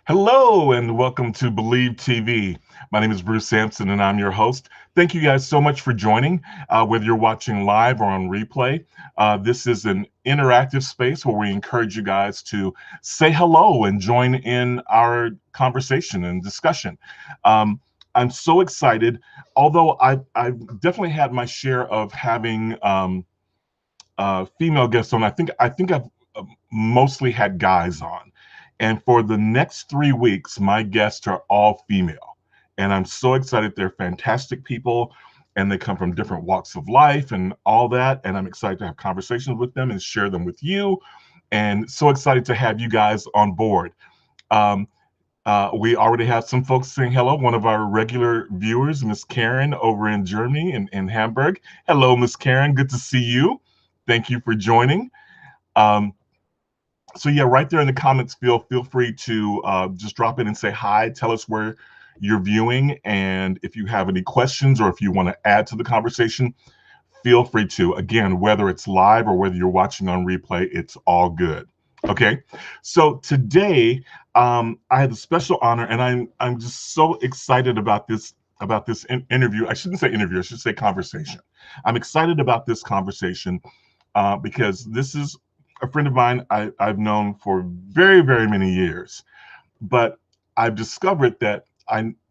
Hello and welcome to Believe TV. My name is Bruce Sampson and I'm your host. Thank you guys so much for joining, whether you're watching live or on replay. This is an interactive space where we encourage you guys to say hello and join in our conversation and discussion. I'm so excited, although I've definitely had my share of having female guests on. I think I've mostly had guys on. And for the next 3 weeks, my guests are all female. And I'm so excited. They're fantastic people and they come from different walks of life and all that. And I'm excited to have conversations with them and share them with you. And so excited to have you guys on board. Um, we already have some folks saying hello. One of our regular viewers, Miss Karen over in Germany in Hamburg. Hello, Miss Karen. Good to see you. Thank you for joining. So yeah, right there in the comments, feel free to just drop in and say hi. Tell us where you're viewing, and if you have any questions or if you want to add to the conversation, feel free to. Again, whether it's live or whether you're watching on replay, it's all good. Okay, so today I had a special honor, and I'm just so excited about this interview. I shouldn't say interview. I should say conversation. I'm excited about this conversation because this is a friend of mine I've known for very, very many years, but I've discovered that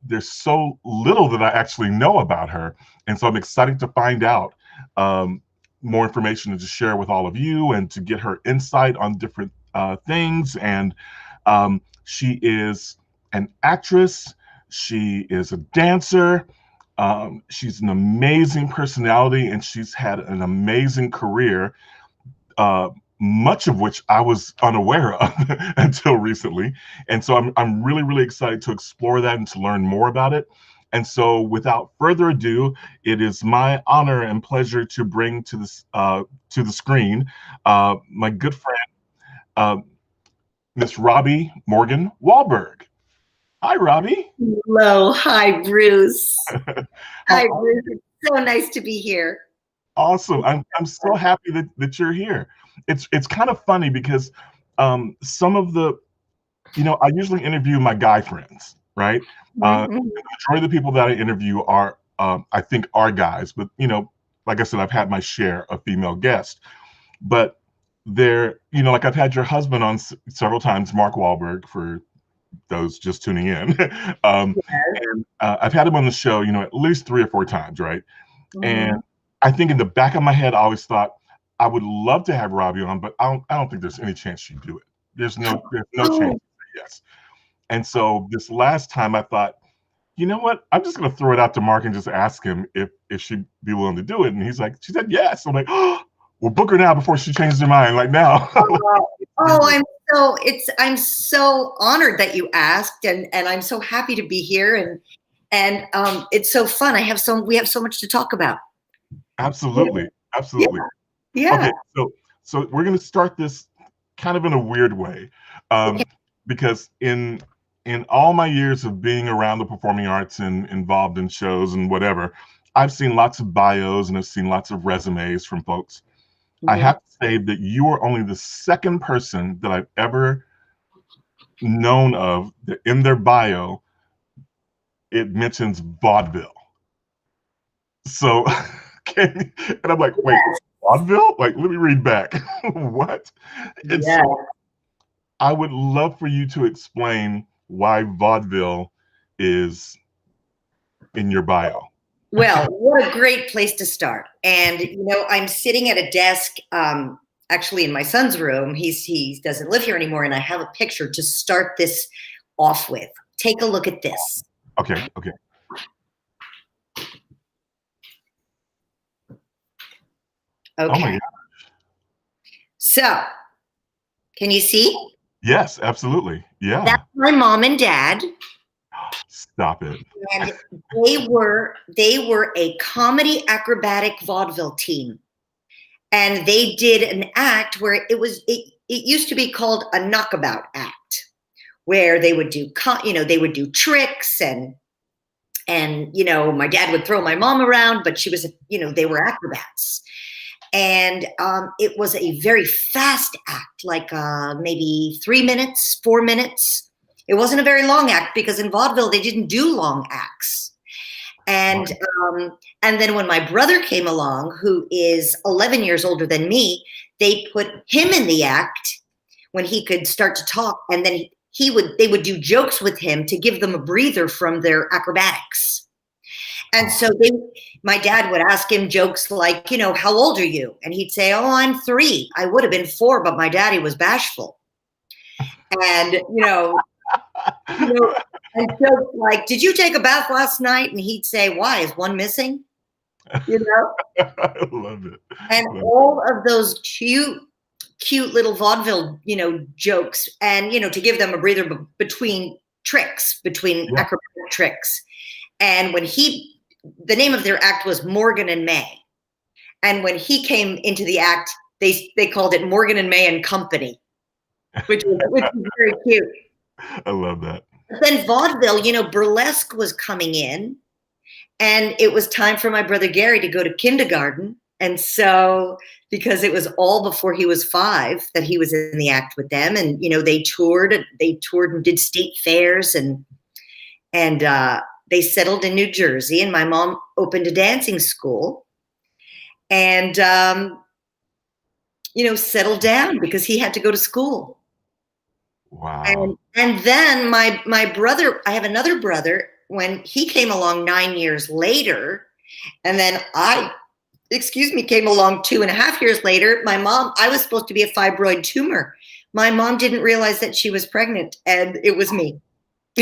there's so little that I actually know about her, and so I'm excited to find out more information and to share with all of you and to get her insight on different things. And she is an actress. She is a dancer. She's an amazing personality, and she's had an amazing career. Much of which I was unaware of until recently. And so I'm really, really excited to explore that and to learn more about it. And so without further ado, it is my honor and pleasure to bring to the screen my good friend, Miss Robbi Morgan Walberg. Hi, Robbi. Hello. Hi, Bruce. How Hi, Bruce. It's so nice to be here. Awesome. I'm so happy that you're here. It's kind of funny because some of the, I usually interview my guy friends, right? The majority of the people that I interview are, I think, are guys, but like I said, I've had my share of female guests. But they're, like I've had your husband on several times, Mark Wahlberg, for those just tuning in. And I've had him on the show, at least 3 or 4 times, right? And I think in the back of my head, I always thought I would love to have Robbi on, but I don't think there's any chance she'd do it. There's no chance. Yes. And so this last time I thought, you know what? I'm just going to throw it out to Mark and just ask him if she'd be willing to do it. And he's like, she said yes. I'm like, oh, well, book her now before she changes her mind. Like now. I'm so honored that you asked, and I'm so happy to be here, and it's so fun. We have so much to talk about. Absolutely. Yeah. Okay, so we're going to start this kind of in a weird way, because in all my years of being around the performing arts and involved in shows and whatever, I've seen lots of bios and I've seen lots of resumes from folks. I have to say that you are only the second person that I've ever known of that in their bio it mentions vaudeville. So, and I'm like, wait, vaudeville? Like, let me read back. What? And so I would love for you to explain why vaudeville is in your bio. Well, what a great place to start. And, I'm sitting at a desk, actually in my son's room. He doesn't live here anymore. And I have a picture to start this off with. Take a look at this. Okay. Okay. Oh my gosh. So, can you see? Yes, absolutely. Yeah. That's my mom and dad. Stop it. And they were a comedy acrobatic vaudeville team. And they did an act where it used to be called a knockabout act, where they would do tricks and my dad would throw my mom around, but she was, they were acrobats. And it was a very fast act, like maybe 3 minutes, 4 minutes. It wasn't a very long act because in vaudeville, they didn't do long acts. And then when my brother came along, who is 11 years older than me, they put him in the act when he could start to talk. And then they would do jokes with him to give them a breather from their acrobatics. And so my dad would ask him jokes like, how old are you? And he'd say, oh, I'm 3. I would have been 4, but my daddy was bashful. And, and jokes like, did you take a bath last night? And he'd say, why? Is one missing? I love it. And all of those cute little vaudeville, jokes, and, to give them a breather between acrobatic tricks. And when the name of their act was Morgan and May. And when he came into the act, they called it Morgan and May and Company, which was very cute. I love that. Then vaudeville, burlesque was coming in, and it was time for my brother Gary to go to kindergarten. And so, because it was all before he was 5 that he was in the act with them, and they toured and did state fairs, and they settled in New Jersey, and my mom opened a dancing school, and settled down because he had to go to school. Wow. And then my brother, I have another brother, when he came along 9 years later, and then came along 2.5 years later, I was supposed to be a fibroid tumor. My mom didn't realize that she was pregnant, and it was me.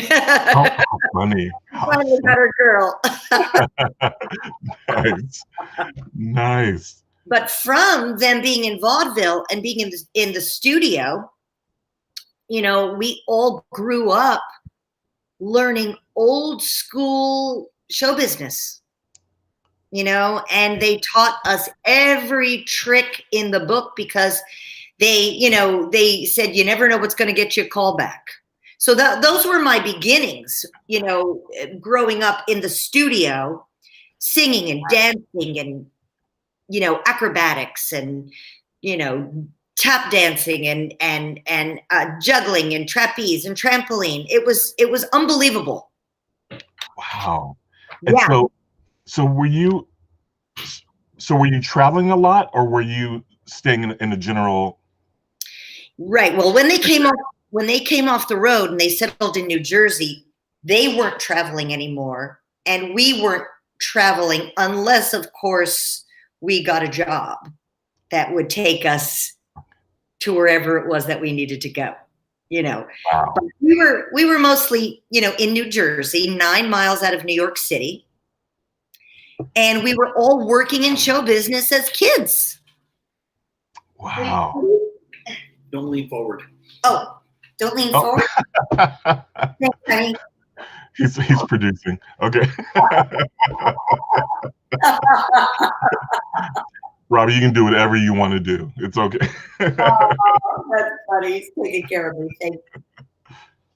How funny. Finally got her girl. Nice. But from them being in vaudeville and being in the studio, we all grew up learning old school show business, and they taught us every trick in the book because they said, you never know what's going to get you a call back. So those were my beginnings, growing up in the studio, singing and dancing and, acrobatics and, tap dancing and juggling and trapeze and trampoline. It was unbelievable. Wow. And so were you traveling a lot, or were you staying in a general? Right. Well, when they came off the road and they settled in New Jersey, they weren't traveling anymore, and we weren't traveling unless, of course, we got a job that would take us to wherever it was that we needed to go. Wow. But we were mostly, in New Jersey, 9 miles out of New York City, and we were all working in show business as kids. Wow. Don't lean forward. Oh, don't lean forward. Thanks, honey. He's producing. Okay. Robbi, you can do whatever you want to do. It's okay. That's funny. He's taking care of me. Thank you.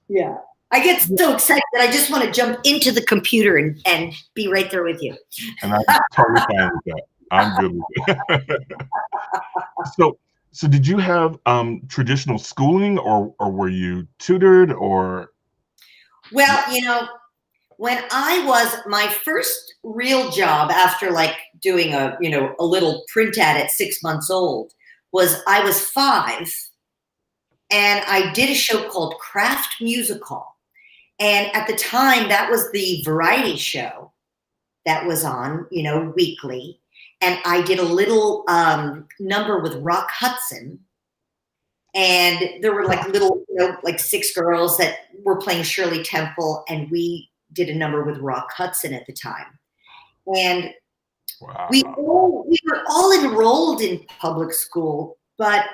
Yeah. I get so excited that I just want to jump into the computer and be right there with you. And I'm totally fine with that. I'm good with it. So did you have traditional schooling, or were you tutored, or? Well, when I was my first real job after doing a little print ad at 6 months old I was 5, and I did a show called Craft Music Hall. And at the time, that was the variety show that was on, weekly. And I did a little number with Rock Hudson. And there were little, 6 girls that were playing Shirley Temple. And we did a number with Rock Hudson at the time. And wow. we were all enrolled in public school, but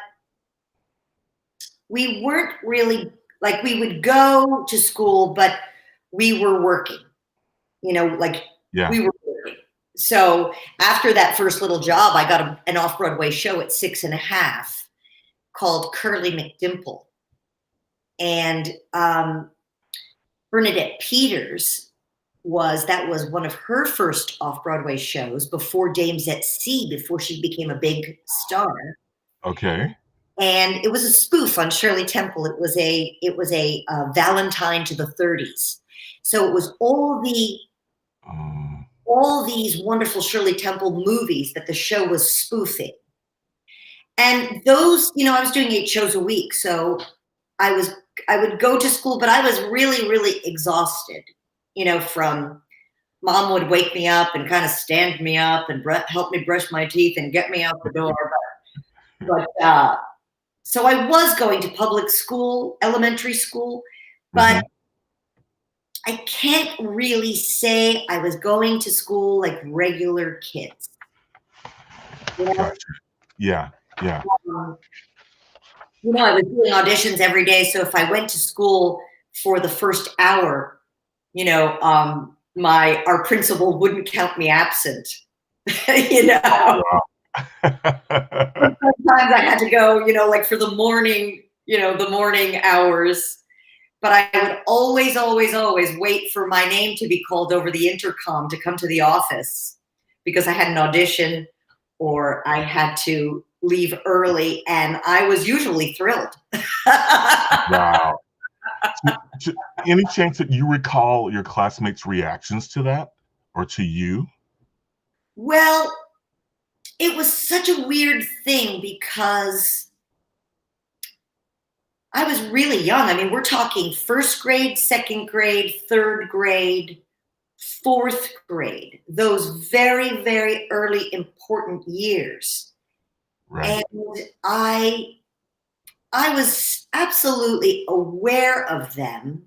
we weren't really, we would go to school, but we were working, we were working. So after that first little job, I got an off-Broadway show at 6.5 called Curly McDimple. And Bernadette Peters that was one of her first off-Broadway shows before Dames at Sea, before she became a big star. Okay. and it was a spoof on Shirley Temple. It was a Valentine to the 30s. So it was all these wonderful Shirley Temple movies that the show was spoofing. And those, I was doing 8 shows a week, so I would go to school, but I was really, really exhausted, from mom would wake me up and kind of stand me up and help me brush my teeth and get me out the door. But so I was going to public school, elementary school, but I can't really say I was going to school like regular kids. Gotcha. Yeah. I was doing auditions every day. So if I went to school for the first hour, our principal wouldn't count me absent. Wow. Sometimes I had to go, like for the morning, the morning hours. But I would always, always, always wait for my name to be called over the intercom to come to the office because I had an audition or I had to leave early, and I was usually thrilled. Wow. Any chance that you recall your classmates' reactions to that or to you? Well, it was such a weird thing because I was really young. I mean, we're talking first grade, second grade, third grade, fourth grade, those very, very early important years. Right. And I was absolutely aware of them,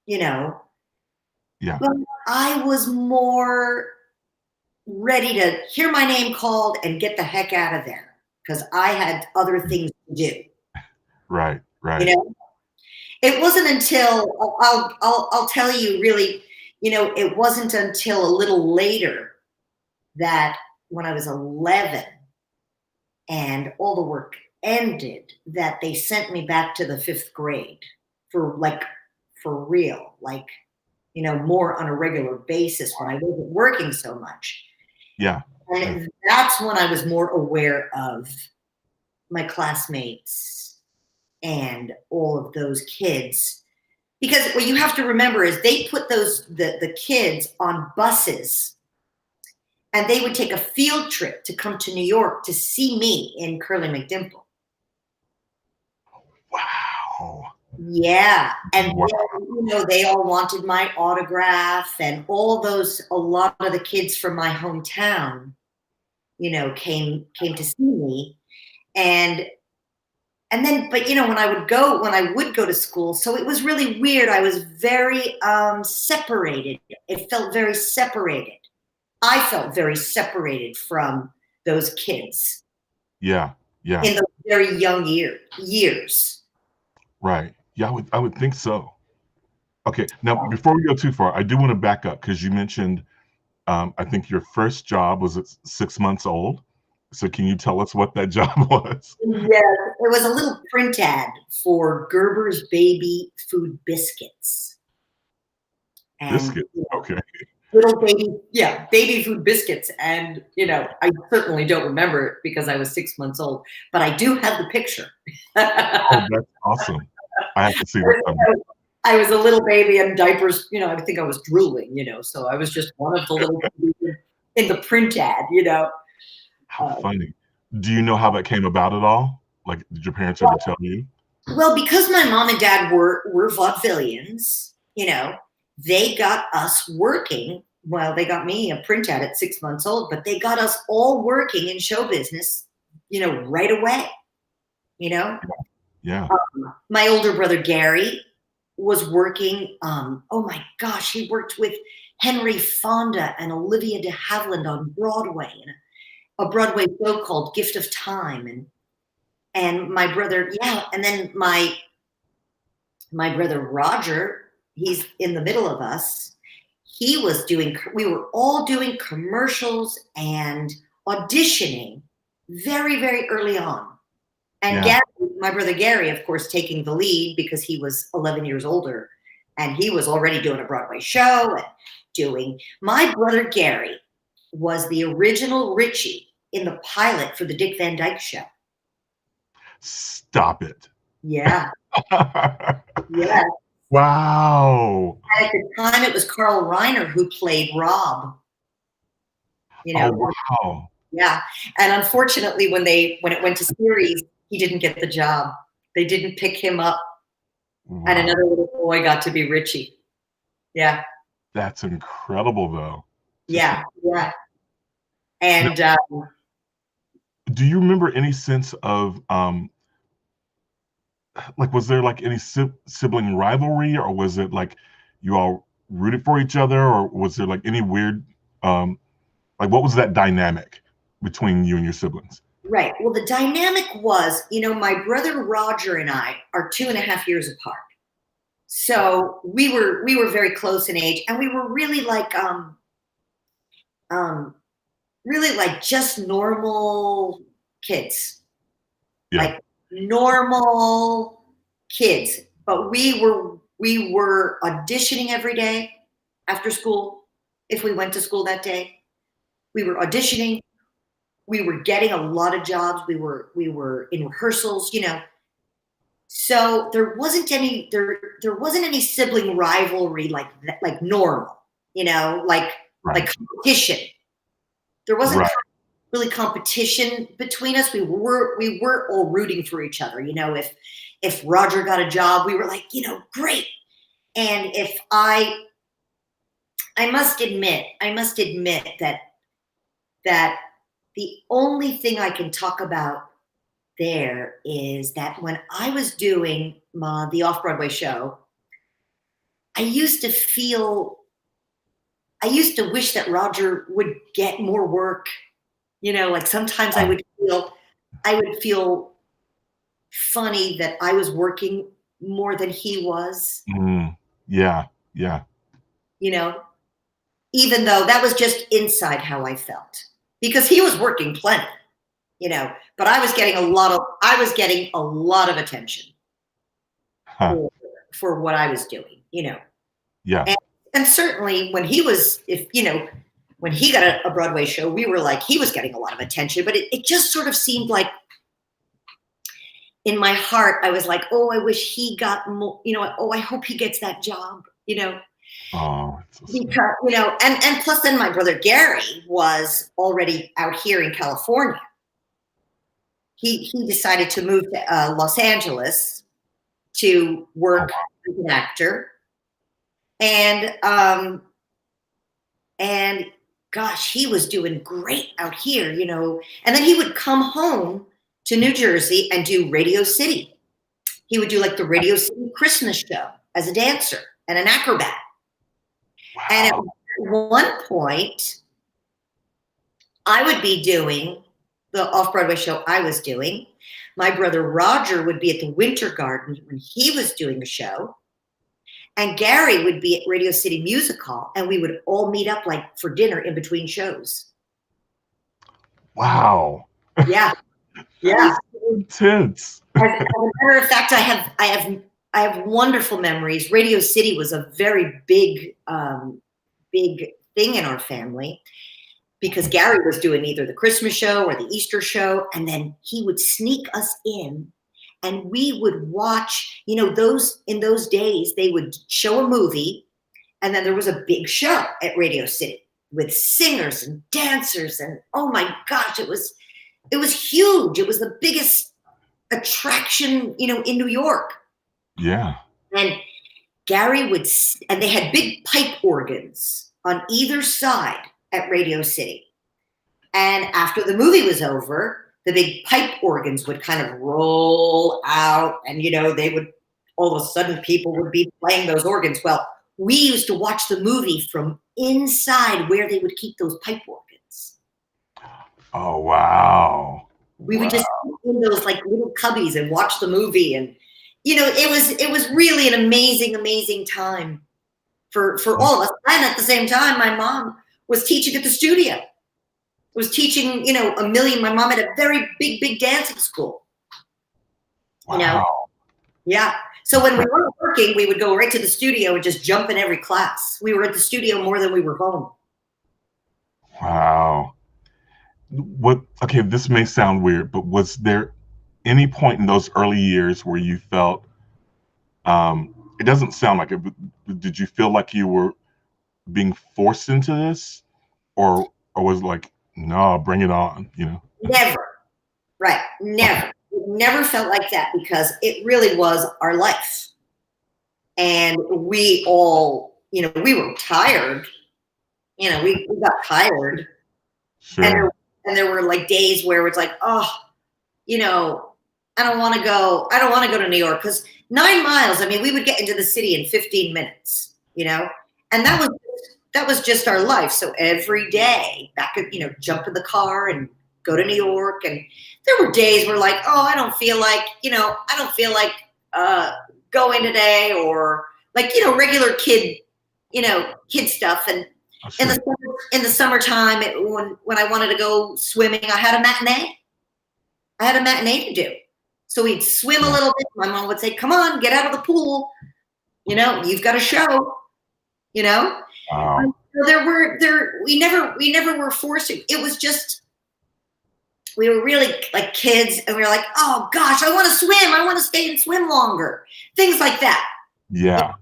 Yeah. but I was more ready to hear my name called and get the heck out of there because I had other things to do. Right. It wasn't until I'll tell you really, it wasn't until a little later that when I was 11 and all the work ended that they sent me back to the 5th grade for real, more on a regular basis when I wasn't working so much. Yeah. And that's when I was more aware of my classmates and all of those kids. Because what you have to remember is they put the kids on buses and they would take a field trip to come to New York to see me in Curly McDimple. Wow. Yeah. And Wow. then, they all wanted my autograph and a lot of the kids from my hometown, came to see me. And then, but when I would go to school, so it was really weird. I was very separated. It felt very separated. I felt very separated from those kids. Yeah. In those very young years. Right. Yeah, I would think so. Okay. Now, before we go too far, I do want to back up because you mentioned, I think your first job was at 6 months old. So can you tell us what that job was? Yes, it was a little print ad for Gerber's baby food biscuits. And, Biscuits. Okay. Little baby food biscuits. And, I certainly don't remember it because I was 6 months old, but I do have the picture. Oh, that's awesome. I have to see that. I was a little baby in diapers, I think I was drooling, so I was just one of the little babies in the print ad, How funny. Do you know how that came about at all? Like, did your parents ever tell you? Well, because my mom and dad were vaudevillians, they got us working. Well, they got me a print ad at 6 months old, but they got us all working in show business, right away, Yeah. My older brother, Gary, was working. Oh my gosh, he worked with Henry Fonda and Olivia de Havilland on Broadway in a Broadway show called Gift of Time. And my brother, and then my brother Roger, he's in the middle of us. We were all doing commercials and auditioning very, very early on. And Gary, my brother Gary, of course, taking the lead because he was 11 years older and he was already doing a Broadway show my brother Gary was the original Richie in the pilot for the Dick Van Dyke Show. Stop it. Yeah. Yeah. Wow. And at the time, it was Carl Reiner who played Rob. You know. Oh, wow. Yeah. And unfortunately, when it went to series, he didn't get the job. They didn't pick him up. Wow. And another little boy got to be Richie. Yeah. That's incredible, though. Yeah. Yeah. And do you remember any sense of like, was there like any sibling rivalry, or was it like you all rooted for each other, or was there like any weird like, what was that dynamic between you and your siblings? right. Well, the dynamic was, my brother Roger and I are 2.5 years apart. So we were very close in age, and we were really like just normal kids. Yeah. Like normal kids. But we were auditioning every day after school. If we went to school that day, we were auditioning. We were getting a lot of jobs. We were in rehearsals, So there wasn't any sibling rivalry like normal, like competition. There wasn't really competition between us. We were all rooting for each other. If Roger got a job, we were like, great. And if I must admit that the only thing I can talk about there is that when I was doing the off-Broadway show, I used to wish that Roger would get more work. Like sometimes I would feel funny that I was working more than he was. Yeah. Even though that was just inside how I felt, because he was working plenty, but I was getting a lot of attention for what I was doing, Yeah. And certainly when he got a Broadway show, we were like, he was getting a lot of attention, but it just sort of seemed like in my heart, I was like, oh, I wish he got more, I hope he gets that job, Oh, so because, and plus then my brother Gary was already out here in California. He decided to move to Los Angeles to work as an actor. And gosh, he was doing great out here, and then he would come home to New Jersey and do Radio City. He would do like the Radio City Christmas show as a dancer and an acrobat. Wow. And at one point, I would be doing the off-Broadway show I was doing. My brother Roger would be at the Winter Garden when he was doing the show. And Gary would be at Radio City Music Hall, and we would all meet up like for dinner in between shows. Wow. Yeah. Yeah. So intense. As a matter of fact, I have wonderful memories. Radio City was a very big thing in our family because Gary was doing either the Christmas show or the Easter show, and then he would sneak us in, and we would watch. In those days, they would show a movie, and then there was a big show at Radio City with singers and dancers, and oh my gosh, it was huge. It was the biggest attraction, in New York. Yeah. And Gary and they had big pipe organs on either side at Radio City. And after the movie was over, the big pipe organs would kind of roll out, and they would, all of a sudden people would be playing those organs. Well, we used to watch the movie from inside where they would keep those pipe organs. Oh, wow. We would just sit in those like little cubbies and watch the movie, and it was really an amazing time for all of us. And at the same time, my mom was teaching at the studio. Was teaching, my mom had a very big dancing school. Wow. Yeah. So when we weren't working, we would go right to the studio and just jump in every class. We were at the studio more than we were home. Wow. Okay, this may sound weird, but was there any point in those early years where you felt, it doesn't sound like it, but did you feel like you were being forced into this, or was it like, no, bring it on, you know? Never. Right. Never. Okay. It never felt like that because it really was our life. And we all, we were tired. We got tired. Sure. And there were like days where it's like, oh, I don't want to go. I don't want to go to New York because 9 miles. I mean, we would get into the city in 15 minutes, and that was just our life. So every day back, jump in the car and go to New York. And there were days where like, oh, I don't feel like, going today, or like, regular kid stuff. And Sure. in the summertime, when I wanted to go swimming, I had a matinee to do. So we'd swim a little bit. My mom would say, come on, get out of the pool. You've got a show, Wow. So we never were forced to. It was just, we were really like kids, and we were like, oh gosh, I want to swim. I want to stay and swim longer. Things like that. Yeah.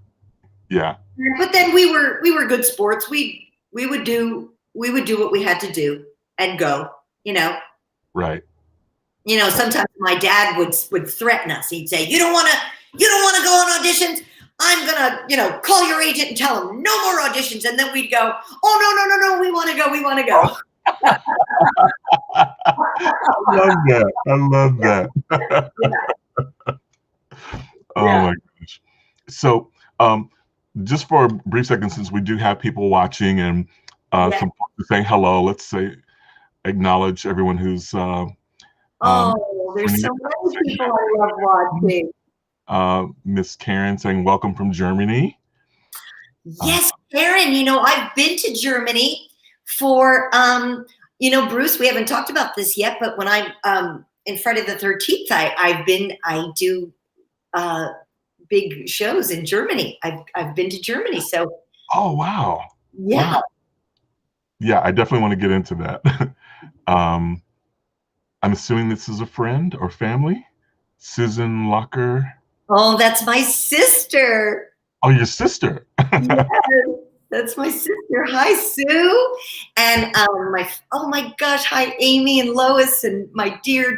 Yeah. But then we were good sports. We would do what we had to do and go, Right. Sometimes my dad would threaten us. He'd say, you don't want to go on auditions. I'm going to, call your agent and tell him no more auditions. And then we'd go, oh, no. We want to go. We want to go. I love that. Oh my gosh. So, just for a brief second, since we do have people watching and some folks saying hello, let's acknowledge everyone who's there's so many people I love watching. Miss Karen saying welcome from Germany. Yes, Karen, I've been to Germany for Bruce, we haven't talked about this yet, but when I'm in Friday the 13th, I do big shows in Germany. I've been to Germany, so. Oh wow! Yeah. Wow. Yeah, I definitely want to get into that. I'm assuming this is a friend or family, Susan Locker. Oh, that's my sister. Oh, your sister. Yes, that's my sister. Hi, Sue. And oh my gosh, hi, Amy and Lois, and my dear,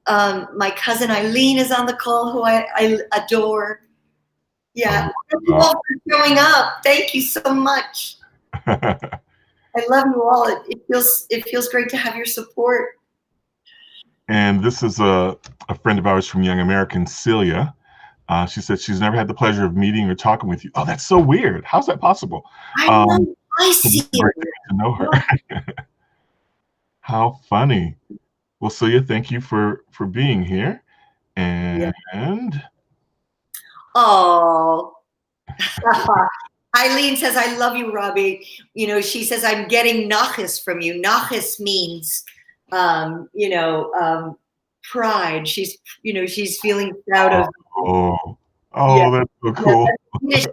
my cousin Eileen is on the call, who I adore. Yeah, thank you all for showing up. Thank you so much. I love you all. It feels great to have your support. And this is a friend of ours from Young American, Celia. She said she's never had the pleasure of meeting or talking with you. Oh, that's so weird. How's that possible? I see it's great to know her. How funny. Well, Celia, thank you for being here. And oh. Eileen says, I love you, Robbi. She says, I'm getting nachas from you. Nachas means, pride. She's feeling proud of. That's so cool. That's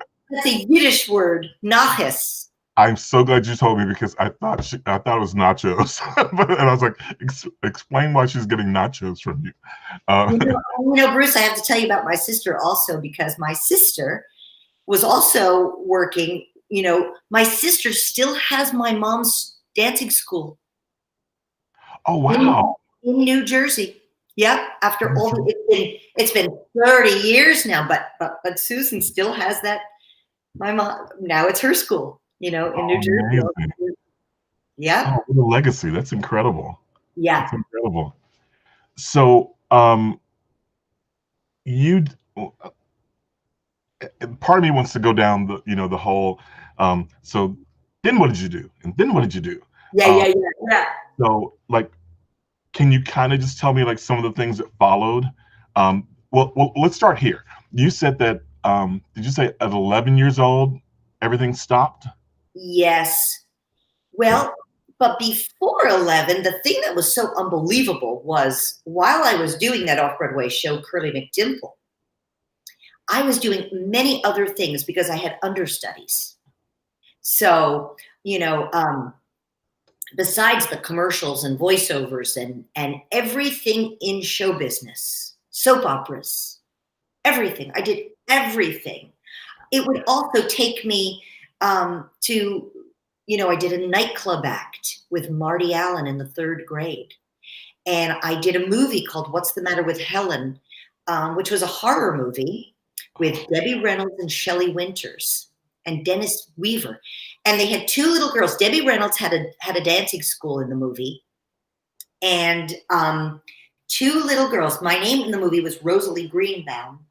a Yiddish word, nachas. I'm so glad you told me, because I thought it was nachos, and I was like, explain why she's getting nachos from you. Bruce, I have to tell you about my sister also, because my sister was also working. My sister still has my mom's dancing school. Oh wow! In New Jersey. Yep. After all, it's been 30 years now, but Susan still has that. My mom, now it's her school. In New Jersey. Yeah. Oh, what a legacy! That's incredible. Yeah. That's incredible. So, part of me wants to go down the whole. So then what did you do? And then what did you do? Yeah. So, like, can you kind of just tell me like some of the things that followed? Well, let's start here. You said that. Did you say at 11 years old everything stopped? Yes. Well, but before 11, the thing that was so unbelievable was, while I was doing that off-Broadway show, Curly McDimple, I was doing many other things because I had understudies. So, besides the commercials and voiceovers and everything in show business, soap operas, everything. I did everything. It would also take me to, I did a nightclub act with Marty Allen in the 3rd grade. And I did a movie called What's the Matter with Helen, which was a horror movie with Debbie Reynolds and Shelley Winters and Dennis Weaver. And they had 2 little girls. Debbie Reynolds had a dancing school in the movie. And 2 little girls. My name in the movie was Rosalie Greenbaum.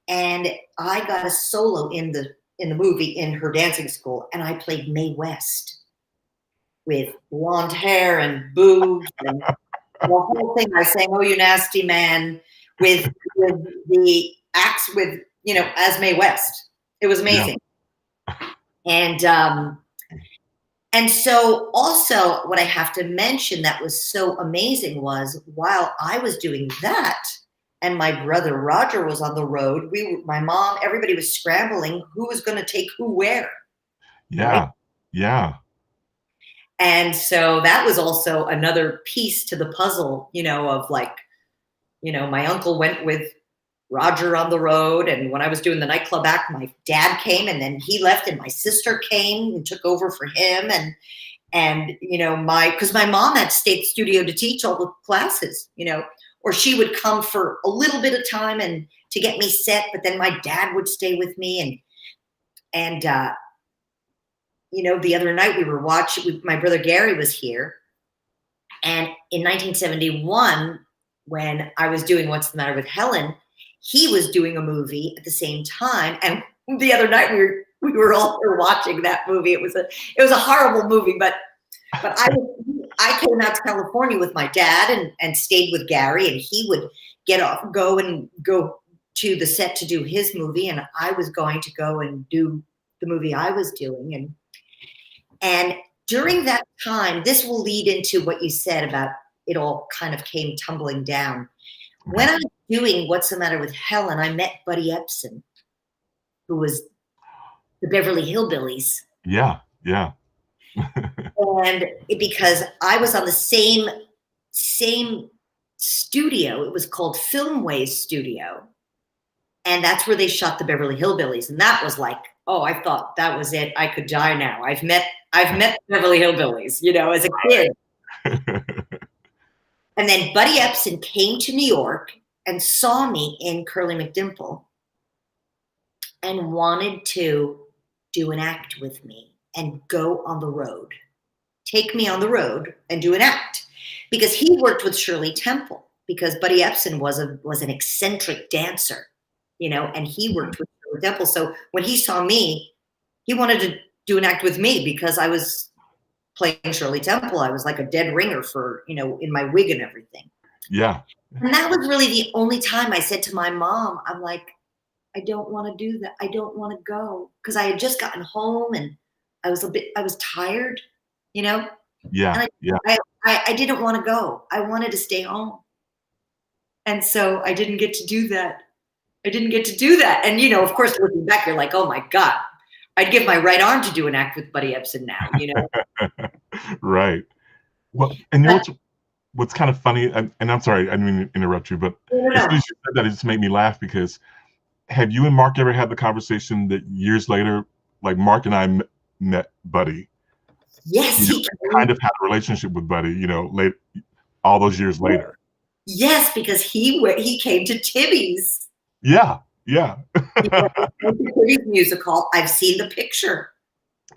And I got a solo in the movie in her dancing school. And I played Mae West with blonde hair and boobs and the whole thing. I sang "Oh You Nasty Man" with the acts with as Mae West. It was amazing. Yeah. And so also what I have to mention that was so amazing was while I was doing that and my brother Roger was on the road, my mom, everybody was scrambling who was going to take who where. Yeah. Right? Yeah. And so that was also another piece to the puzzle, of my uncle went with Roger on the road. And when I was doing the nightclub act, my dad came and then he left and my sister came and took over for him. And because my mom had stayed at the studio to teach all the classes, or she would come for a little bit of time and to get me set, but then my dad would stay with me. And the other night we were watching, my brother Gary was here. And in 1971, when I was doing What's the Matter with Helen, he was doing a movie at the same time. And the other night we were all here watching that movie. It was a horrible movie, but I came out to California with my dad and stayed with Gary, and he would go to the set to do his movie, and I was going to go and do the movie I was doing. And during that time, this will lead into what you said about it all kind of came tumbling down. When I was doing What's the Matter with Helen, I met Buddy Epson, who was the Beverly Hillbillies. Yeah, yeah. And because I was on the same studio, it was called Filmways Studio. And that's where they shot the Beverly Hillbillies. And that was like, oh, I thought that was it. I could die now. I've met the Beverly Hillbillies, as a kid. And then Buddy Epson came to New York and saw me in Curly McDimple and wanted to do an act with me and go on the road, take me on the road and do an act, because he worked with Shirley Temple, because Buddy Epson was an eccentric dancer, and he worked with Shirley Temple. So when he saw me, he wanted to do an act with me because I was playing Shirley Temple. I was like a dead ringer for, in my wig and everything. Yeah. And that was really the only time I said to my mom, I'm like, I don't want to do that. I don't want to go. Because I had just gotten home and I was tired, Yeah. And I didn't want to go. I wanted to stay home. And so I didn't get to do that. And, of course, looking back, you're like, oh my God, I'd give my right arm to do an act with Buddy Epson now, Right. Well, and what's kind of funny, and I'm sorry, I didn't mean to interrupt you, but as soon as you said that, it just made me laugh, because have you and Mark ever had the conversation that years later, like Mark and I met Buddy? Yes. He kind of had a relationship with Buddy, late, all those years later. Yes, because he came to Tibby's. Yeah, yeah. Tibby's music hall. I've seen the picture.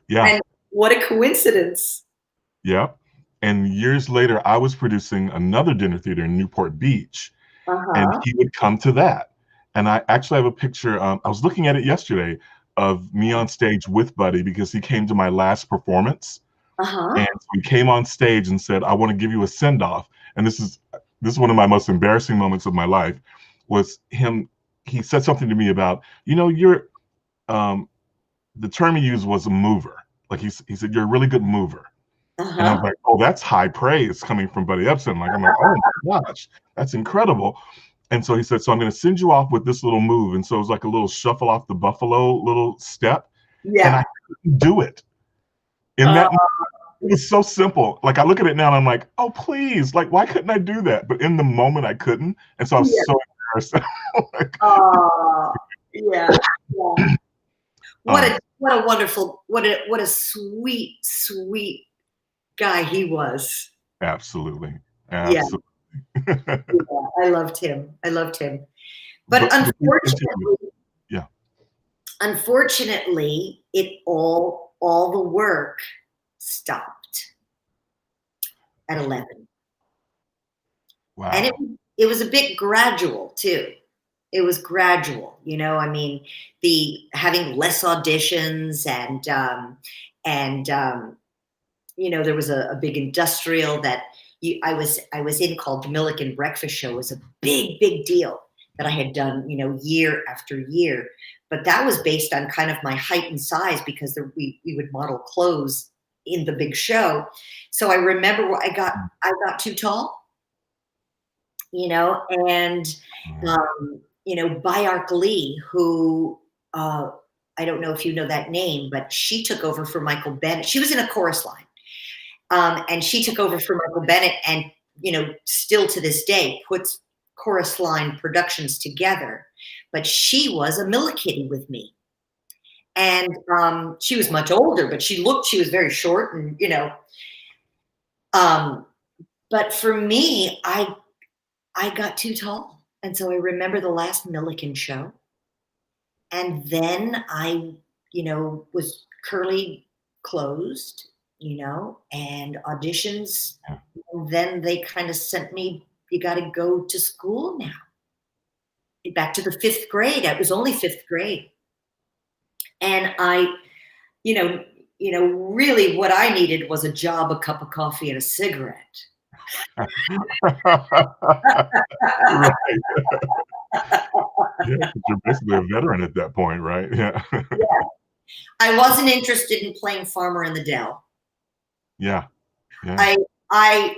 Yeah. And what a coincidence. Yeah. And years later, I was producing another dinner theater in Newport Beach, and he would come to that. And I actually have a picture. I was looking at it yesterday of me on stage with Buddy, because he came to my last performance. And so he came on stage and said, I want to give you a send-off. And this is one of my most embarrassing moments of my life, was him. He said something to me about, you're, the term he used was a mover. Like he said, you're a really good mover. And I was like, oh, that's high praise coming from Buddy Epson. I'm like, oh my gosh, that's incredible. And so he said, so I'm going to send you off with this little move. And so it was like a little shuffle off the buffalo little step. Yeah. And I couldn't do it. In that moment, It was so simple. Like I look at it now and I'm like, oh please, like why couldn't I do that? But in the moment I couldn't. And so I was Yeah. so embarrassed. Like, Oh, yeah. Yeah. um, What a wonderful, what a sweet, sweet guy he was. absolutely. Yeah, Absolutely. yeah. I loved him. I loved him. But But please continue. Yeah. unfortunately, it all the work stopped at 11. And Wow. it was a bit gradual too. It was gradual, I mean, the having less auditions and there was a big industrial that I was in called the Milliken Breakfast Show. It was a big deal that I had done, year after year. But that was based on kind of my height and size because we would model clothes in the big show. So I remember I got too tall, and Mm. Bayark Lee, who I don't know if you know that name, but she took over for Michael Bennett. She was in a chorus line. And she took over for Michael Bennett and, still to this day puts chorus line productions together. But she was a Millikitty with me. And she was much older, but she was very short and, um, but for me, I got too tall. And so I remember the last Milliken show. And then I, was curly closed, and auditions. Yeah. And then they kind of sent me, you got to go to school now. Back to the fifth grade. I was only fifth grade. And I, really what I needed was a job, a cup of coffee, and a cigarette. Right. Yeah, 'cause you're basically a veteran at that point, right? Yeah. Yeah. I wasn't interested in playing Farmer in the Dell. Yeah. Yeah. I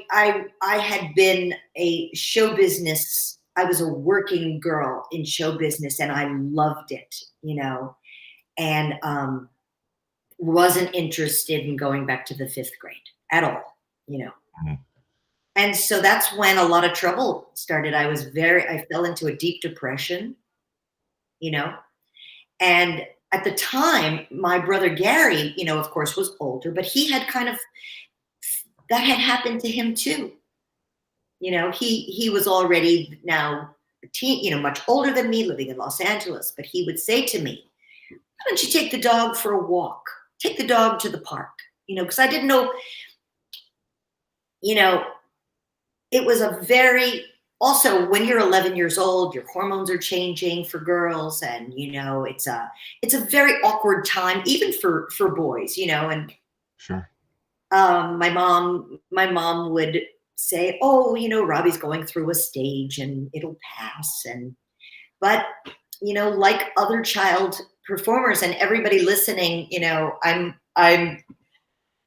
had been a show business. I was a working girl in show business, and I loved it, and wasn't interested in going back to the fifth grade at all. Mhm. And so that's when a lot of trouble started. I fell into a deep depression, you know, and at the time, my brother Gary, of course, was older, but he had that had happened to him too. He was already now a teen, much older than me, living in Los Angeles. But he would say to me, "Why don't you take the dog for a walk? Take the dog to the park." Because I didn't know. It was a very also when you're 11 years old, your hormones are changing for girls, and it's a very awkward time, even for boys. And Sure. my mom would say, "Oh, Robbie's going through a stage and it'll pass." But like other child performers and everybody listening,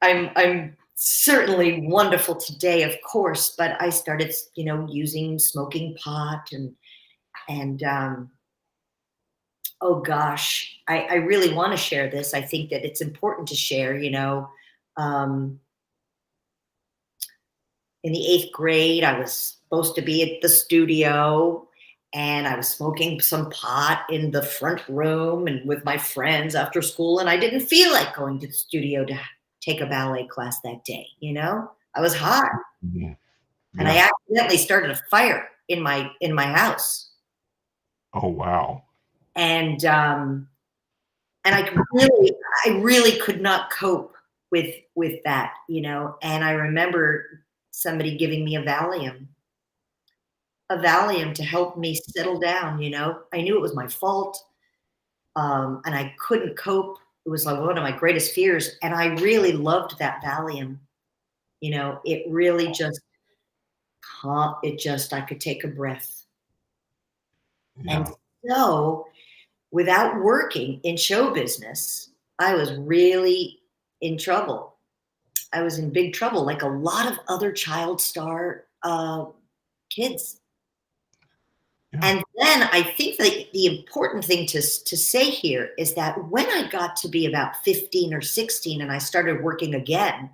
I'm certainly wonderful today, of course, but I started, using smoking pot and oh gosh, I really want to share this. I think that it's important to share, um, in the eighth grade, I was supposed to be at the studio and I was smoking some pot in the front room and with my friends after school. And I didn't feel like going to the studio to take a ballet class that day. I was hot Mhm. and I Yeah. accidentally started a fire in my house. Oh, wow. And I really could not cope with that, and I remember somebody giving me a Valium to help me settle down. I knew it was my fault, and I couldn't cope. It was like one of my greatest fears, and I really loved that Valium. It really just I could take a breath. And Yeah. so, without working in show business, I was really in trouble. I was in big trouble, like a lot of other child star kids. Yeah. And then I think that the important thing to say here is that when I got to be about 15 or 16 and I started working again,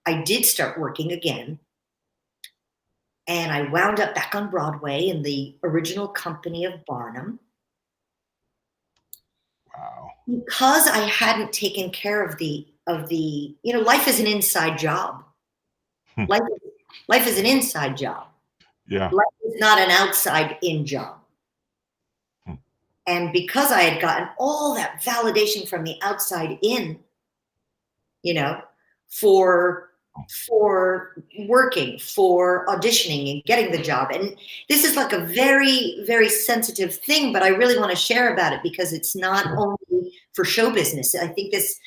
I did start working again. And I wound up back on Broadway in the original company of Barnum. Wow. Because I hadn't taken care of the, life is an inside job. Life is an inside job. Yeah. Life is not an outside in job. And because I had gotten all that validation from the outside in, for working, for auditioning and getting the job. And this is like a very, very sensitive thing, but I really want to share about it because it's not only for show business. I think this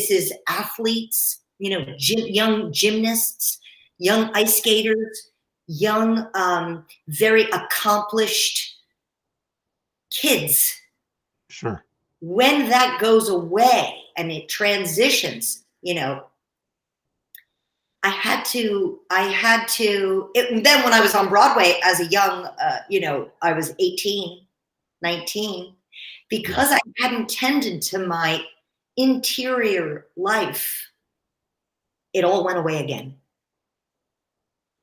is athletes, young gymnasts, young ice skaters, young, very accomplished kids. Sure. When that goes away and it transitions, then when I was on Broadway as a young, I was 18, 19, because I hadn't tended to my interior life, it all went away again.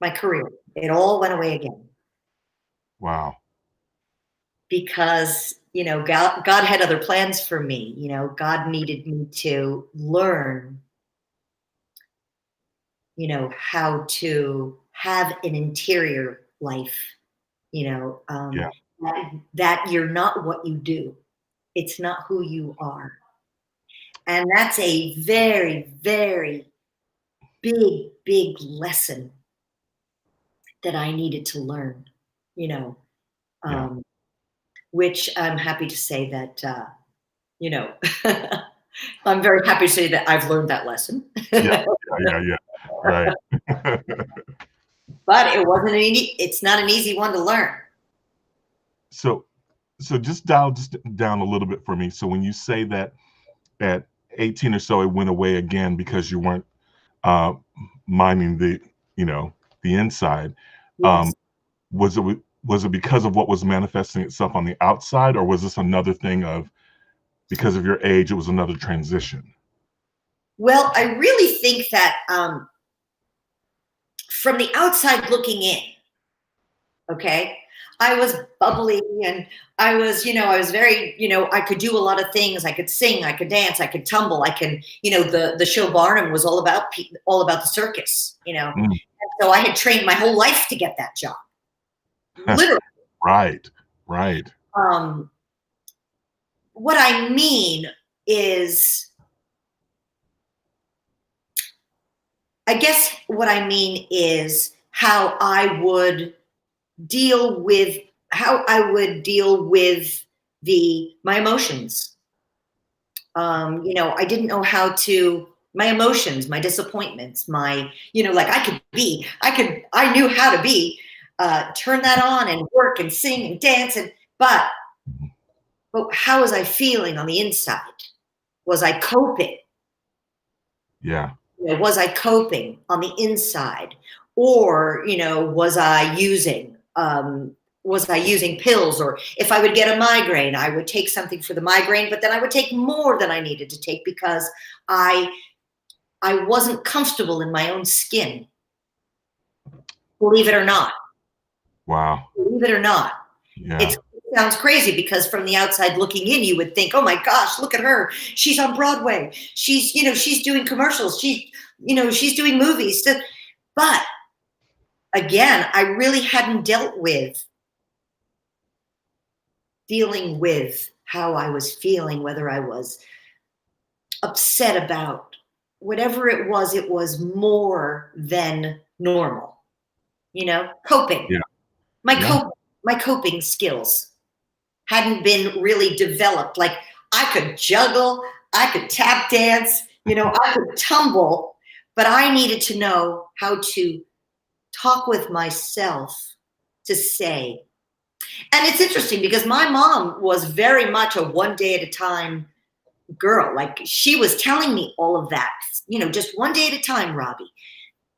My career, it all went away again. Wow. Because, God had other plans for me. God needed me to learn how to have an interior life, that you're not what you do. It's not who you are. And that's a very, very big, big lesson that I needed to learn, which I'm happy to say that, I'm very happy to say that I've learned that lesson. Yeah. Right. But it's not an easy one to learn. So just dial down a little bit for me. So when you say that at 18 or so, it went away again because you weren't minding the inside. Yes. Was it because of what was manifesting itself on the outside, or was this another thing of because of your age, it was another transition? Well, I really think that from the outside looking in, okay, I was bubbly and I was very, I could do a lot of things. I could sing, I could dance, I could tumble. I can, the show Barnum was all about the circus, And so I had trained my whole life to get that job. Literally. Right. What I mean is, how I would deal with my emotions. I didn't know how to, my emotions, my disappointments, I knew how to be, turn that on and work and sing and dance. But how was I feeling on the inside? Was I coping? Yeah. Was I coping on the inside? Or, was I using pills? Or if I would get a migraine, I would take something for the migraine, but then I would take more than I needed to take because I wasn't comfortable in my own skin. Believe it or not. Wow. Believe it or not. Yeah. It sounds crazy because from the outside looking in, you would think, oh my gosh, look at her. She's on Broadway. She's doing commercials. She's doing movies. But again, I really hadn't dealing with how I was feeling, whether I was upset about whatever it was more than normal, coping. Yeah. My coping skills hadn't been really developed. Like I could juggle, I could tap dance, I could tumble, but I needed to know how to talk with myself to say. And it's interesting because my mom was very much a one day at a time girl. Like she was telling me all of that, just one day at a time, Robbi.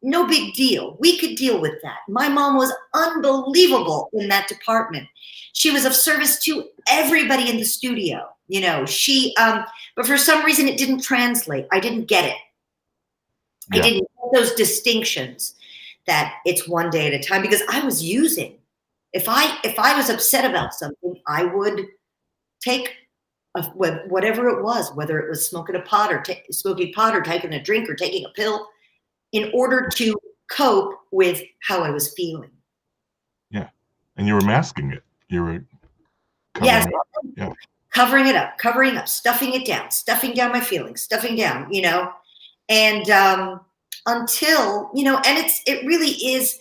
No big deal. We could deal with that. My mom was unbelievable in that department. She was of service to everybody in the studio. But for some reason it didn't translate. I didn't get it. Yeah. I didn't those distinctions that it's one day at a time, because I was using. If I was upset about something, I would take whatever it was, whether it was smoking pot or taking a drink or taking a pill, in order to cope with how I was feeling. Yeah. And you were masking it. You were covering Yes. it up. Yeah. Covering up, stuffing it down, stuffing down my feelings, stuffing down, and until, and it really is,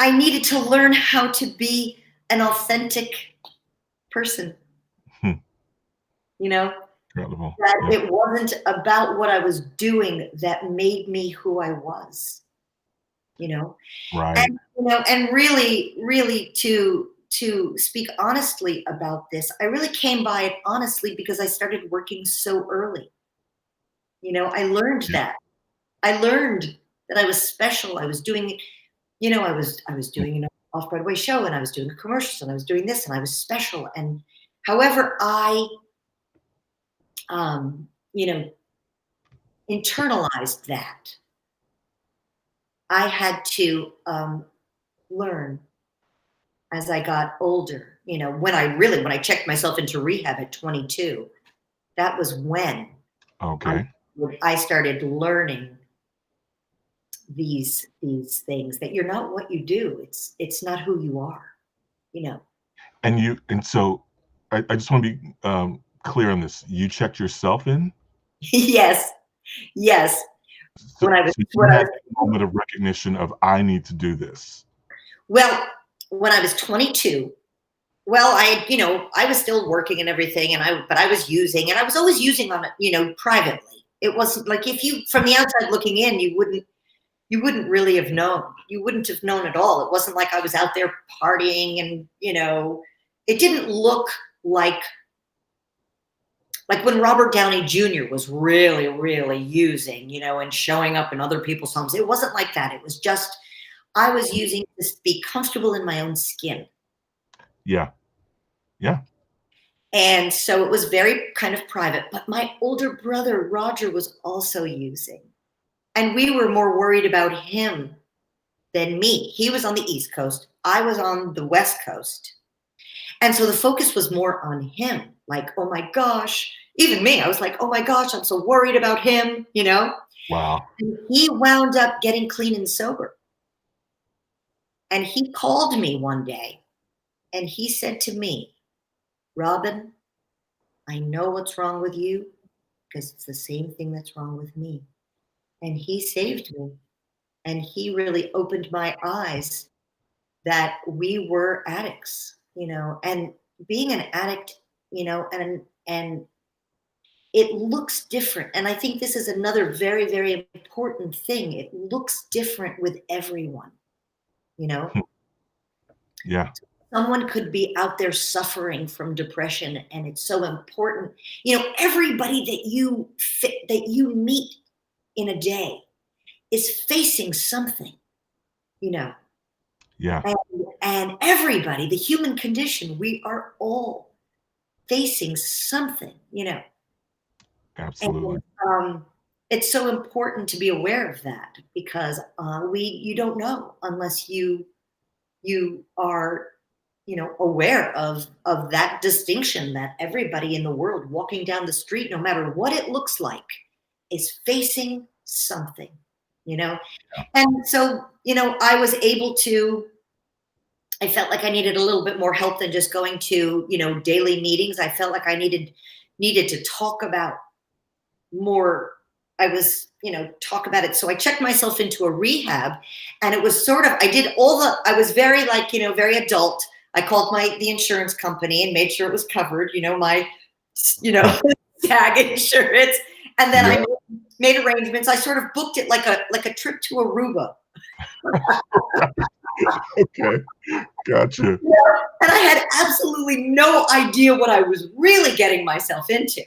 I needed to learn how to be an authentic person, Incredible. that it wasn't about what I was doing that made me who I was, Right. and really to speak honestly about this, I really came by it honestly because I started working so early. I learned that. I learned that I was special. I was doing, I was doing an off-Broadway show, and I was doing commercials, and I was doing this, and I was special. And however I, internalized that, I had to learn as I got older. When I checked myself into rehab at 22, that was when I started learning these things, that you're not what you do. It's not who you are, And so I just want to be clear on this. You checked yourself in? Yes. So, When I was, so you when I had was a moment of recognition of, I need to do this. Well, when I was 22, I was still working and everything, but I was using, and I was always using on it, privately. It wasn't like, if you, from the outside looking in, you wouldn't really have known. You wouldn't have known at all. It wasn't like I was out there partying, and, it didn't look like when Robert Downey Jr. was really, really using, and showing up in other people's homes. It wasn't like that. It was just, I was using to be comfortable in my own skin. Yeah. And so it was very kind of private. But my older brother, Roger, was also using. And we were more worried about him than me. He was on the East Coast. I was on the West Coast. And so the focus was more on him. Like, oh my gosh, even me, I was like, oh my gosh, I'm so worried about him, Wow. And he wound up getting clean and sober. And he called me one day, and he said to me, Robin, I know what's wrong with you, because it's the same thing that's wrong with me. And he saved me. And he really opened my eyes that we were addicts, and being an addict, and it looks different. And I think this is another very, very important thing. It looks different with everyone, Yeah. Someone could be out there suffering from depression, and it's so important. Everybody that you meet in a day is facing something, Yeah. And everybody, the human condition, we are all facing something, Absolutely. And, it's so important to be aware of that, because you don't know unless you are, aware of that distinction, that everybody in the world walking down the street, no matter what it looks like, is facing something, And so, I was able to, I felt like I needed a little bit more help than just going to, daily meetings. I felt like I needed to talk about more. I was, talk about it. So I checked myself into a rehab, and it was sort of, I was very very adult. I called the insurance company and made sure it was covered, my, SAG insurance. And then I made arrangements. I sort of booked it like a trip to Aruba. Okay. Gotcha. And I had absolutely no idea what I was really getting myself into.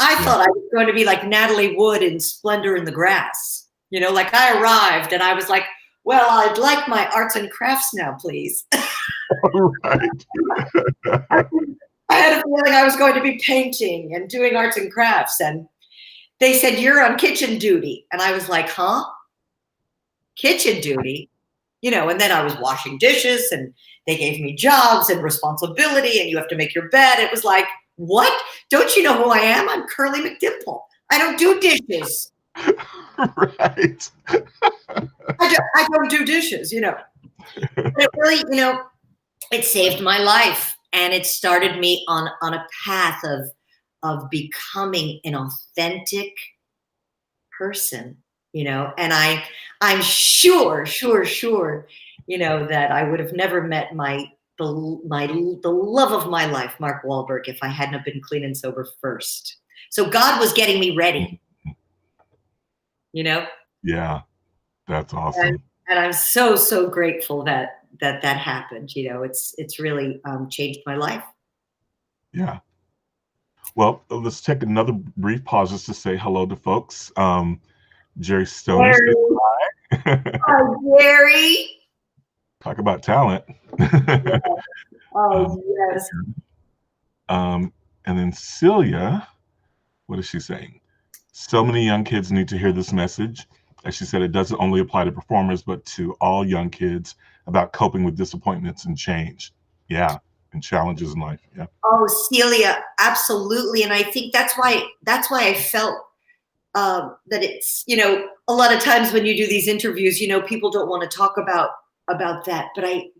I thought I was going to be like Natalie Wood in Splendor in the Grass. I arrived and I was like, well, I'd like my arts and crafts now, please. Right. I had a feeling I was going to be painting and doing arts and crafts. And they said, you're on kitchen duty. And I was like, huh? Kitchen duty? You know, and then I was washing dishes and they gave me jobs and responsibility and you have to make your bed. It was like, what? Don't you know who I am? I'm Curly McDimple. I don't do dishes. Right. I don't do dishes, you know. But it really, you know, it saved my life. And it started me on a path of becoming an authentic person, you know. And I'm sure, you know, that I would have never met the love of my life, Mark Walberg, if I hadn't have been clean and sober first. So God was getting me ready, you know. Yeah, that's awesome. And I'm so grateful that happened. You know, it's really changed my life. Yeah. Well, let's take another brief pause just to say hello to folks. Jerry Stoner. Hi, Jerry. Talk about talent. Yeah. Oh, yes. And then Celia, what is she saying? So many young kids need to hear this message. As she said, it doesn't only apply to performers, but to all young kids about coping with disappointments and change. Yeah, and challenges in life. Yeah. Oh, Celia, absolutely. And I think that's why I felt that it's, you know, a lot of times when you do these interviews, you know, people don't want to talk about that,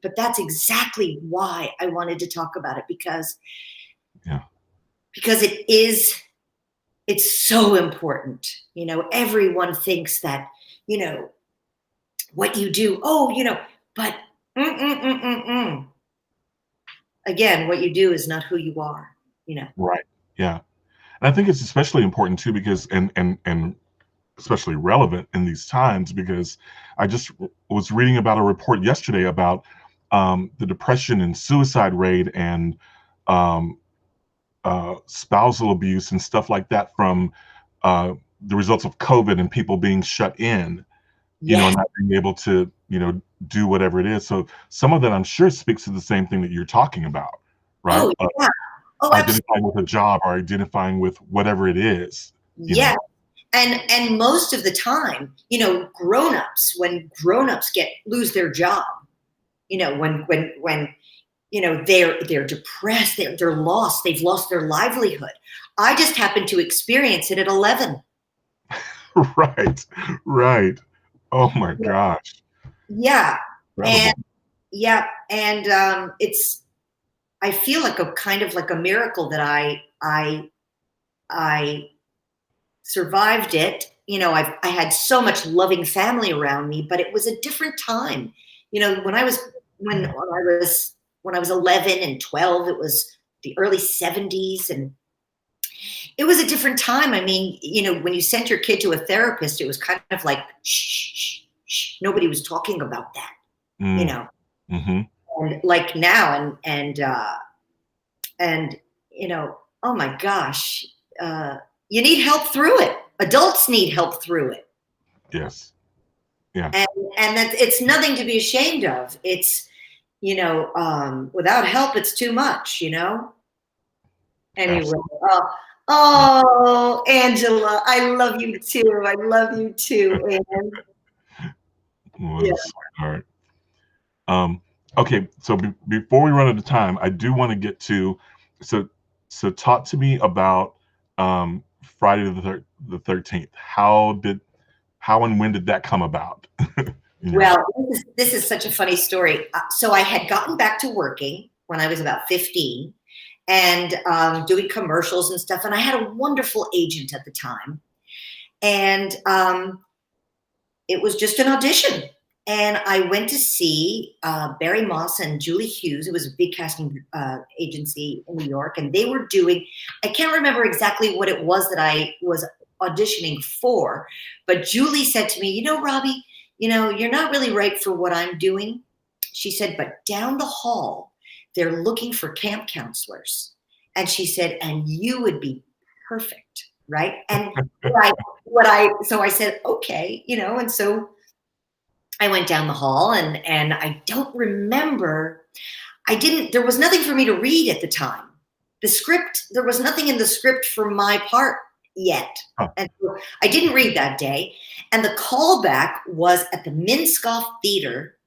but that's exactly why I wanted to talk about it, because it's so important. You know, everyone thinks that, you know, what you do, oh, you know, but again, what you do is not who you are, you know. Right. Yeah. And I think it's especially important too, because and especially relevant in these times, because I just was reading about a report yesterday about the depression and suicide rate and spousal abuse and stuff like that from the results of COVID and people being shut in, you know, not being able to, you know, do whatever it is. So some of that I'm sure speaks to the same thing that you're talking about, right? Oh, yeah. Oh, identifying with a job or identifying with whatever it is. Yeah. Know? And most of the time, you know, when grown-ups lose their job, you know, when you know, they're depressed, they're lost, they've lost their livelihood. I just happened to experience it at 11. Right. Oh my gosh. Yeah. Incredible. And I feel like a kind of like a miracle that I survived it. You know, I had so much loving family around me, but it was a different time. You know, when I was 11 and 12, it was the early 70s, and it was a different time. I mean, you know, when you sent your kid to a therapist, it was kind of like, shh. Nobody was talking about that, you know. And like now, and you know, oh my gosh, you need help through it. Adults need help through it. Yes. Yeah. And that it's nothing to be ashamed of. It's, you know, without help, it's too much, you know? Anyway, oh, Angela, I love you too. I love you too, Anne. What a sweetheart. Okay, so before we run out of time, I do want to get to, so talk to me about Friday the 13th. How and when did that come about? Well, this is such a funny story. So I had gotten back to working when I was about 15 and doing commercials and stuff. And I had a wonderful agent at the time. And it was just an audition. And I went to see Barry Moss and Julie Hughes. It was a big casting agency in New York. And they were doing, I can't remember exactly what it was that I was auditioning for. But Julie said to me, you know, Robbi, you know, you're not really right for what I'm doing. She said, but down the hall, they're looking for camp counselors. And she said, and you would be perfect, right? And so I said, okay, you know, and so I went down the hall and I don't remember, there was nothing for me to read at the time. the script, there was nothing in the script for my part yet. Huh. And so I didn't read that day. And the callback was at the Minskoff Theater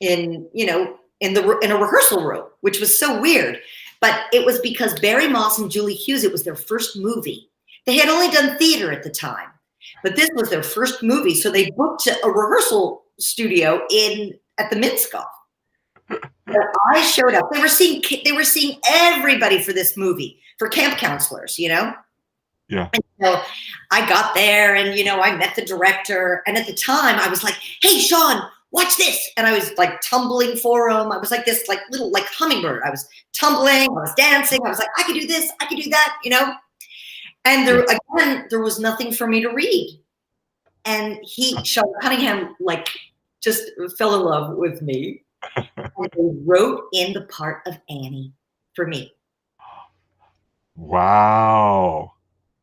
in a rehearsal room, which was so weird. But it was because Barry Moss and Julie Hughes, it was their first movie. They had only done theater at the time, but this was their first movie. So they booked a rehearsal studio at the Minskoff. So I showed up. They were seeing everybody for this movie, for camp counselors, Yeah. And so I got there and, I met the director. And at the time I was like, hey, Sean, watch this. And I was like tumbling for him. I was like this little hummingbird. I was tumbling, I was dancing. I was like, I could do this, I could do that, And there was nothing for me to read. And Sean Cunningham, just fell in love with me. And they wrote in the part of Annie for me. Wow.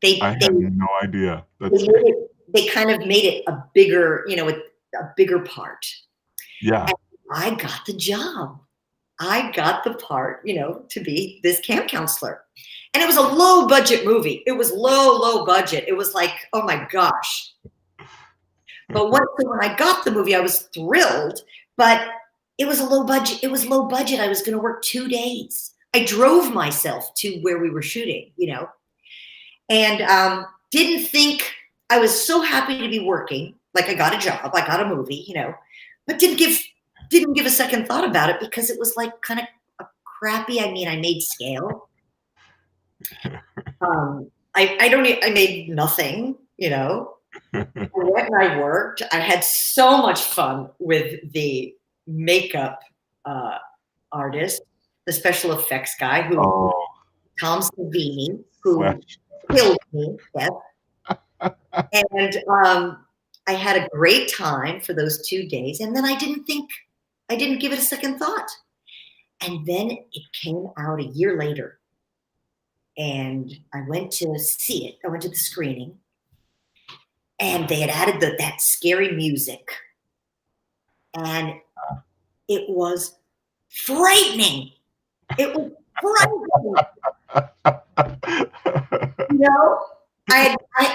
I had no idea. They kind of made it a bigger, a bigger part. Yeah. And I got the job. I got the part, to be this camp counselor. And it was a low budget movie. It was low budget. It was like, oh my gosh. But when I got the movie, I was thrilled, but it was a low budget. It was low budget. I was going to work 2 days. I drove myself to where we were shooting, and didn't think, I was so happy to be working. Like I got a job, I got a movie, but didn't give a second thought about it because it was kind of a crappy. I made scale. I made nothing, I went and I worked. I had so much fun with the makeup artist, the special effects guy, Tom Savini, who killed me. Yes. And I had a great time for those 2 days. And then I didn't give it a second thought. And then it came out a year later. And I went to see it. I went to the screening. And they had added that scary music. And it was frightening. It was frightening.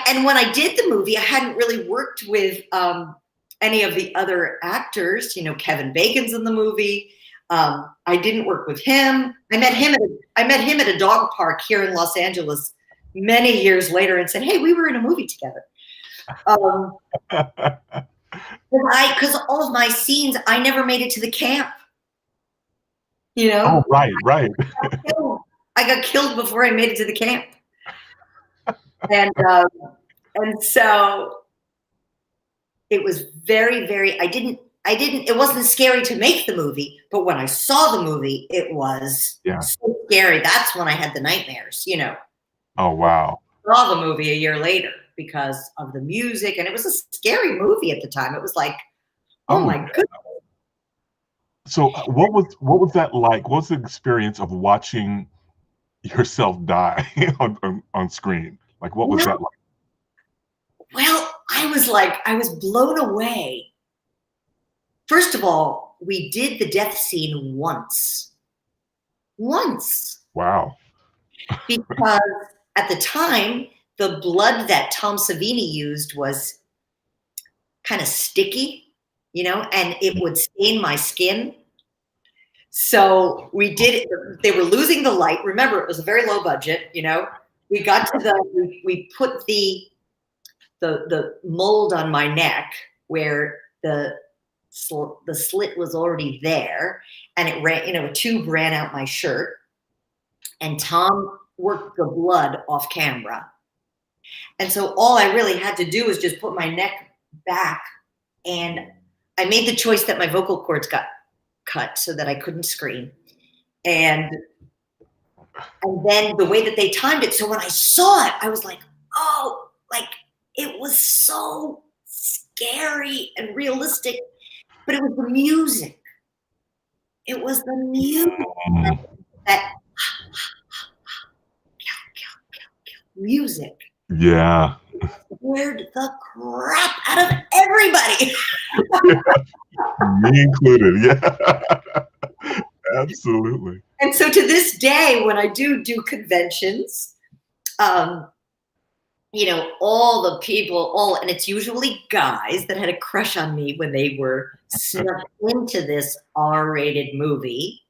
And when I did the movie, I hadn't really worked with any of the other actors. Kevin Bacon's in the movie. I didn't work with him. I met him at a dog park here in Los Angeles many years later and said, hey, we were in a movie together. Because all of my scenes, I never made it to the camp. Oh, right. I got killed before I made it to the camp. And so it was very, very, it wasn't scary to make the movie, but when I saw the movie, it was so scary. That's when I had the nightmares, Oh, wow. I saw the movie a year later because of the music, and it was a scary movie at the time. It was like, oh my goodness. So what was that like? What was the experience of watching yourself die on screen? Like, what was that like? Well, I was blown away. First of all, we did the death scene once. Wow. Because at the time, the blood that Tom Savini used was kind of sticky, and it would stain my skin. So we did it. They were losing the light. Remember, it was a very low budget, We got to we put the mold on my neck where the slit was already there, and it ran, a tube ran out my shirt, and Tom worked the blood off camera. And so all I really had to do was just put my neck back, and I made the choice that my vocal cords got cut so that I couldn't scream. And then the way that they timed it, so when I saw it, I was like, oh, it was so scary and realistic, but it was the music. It was the music that music. Yeah. Scared the crap out of everybody. Me included. Yeah. Absolutely. And so to this day, when I do conventions, all the people, and it's usually guys that had a crush on me when they were snuck into this R-rated movie,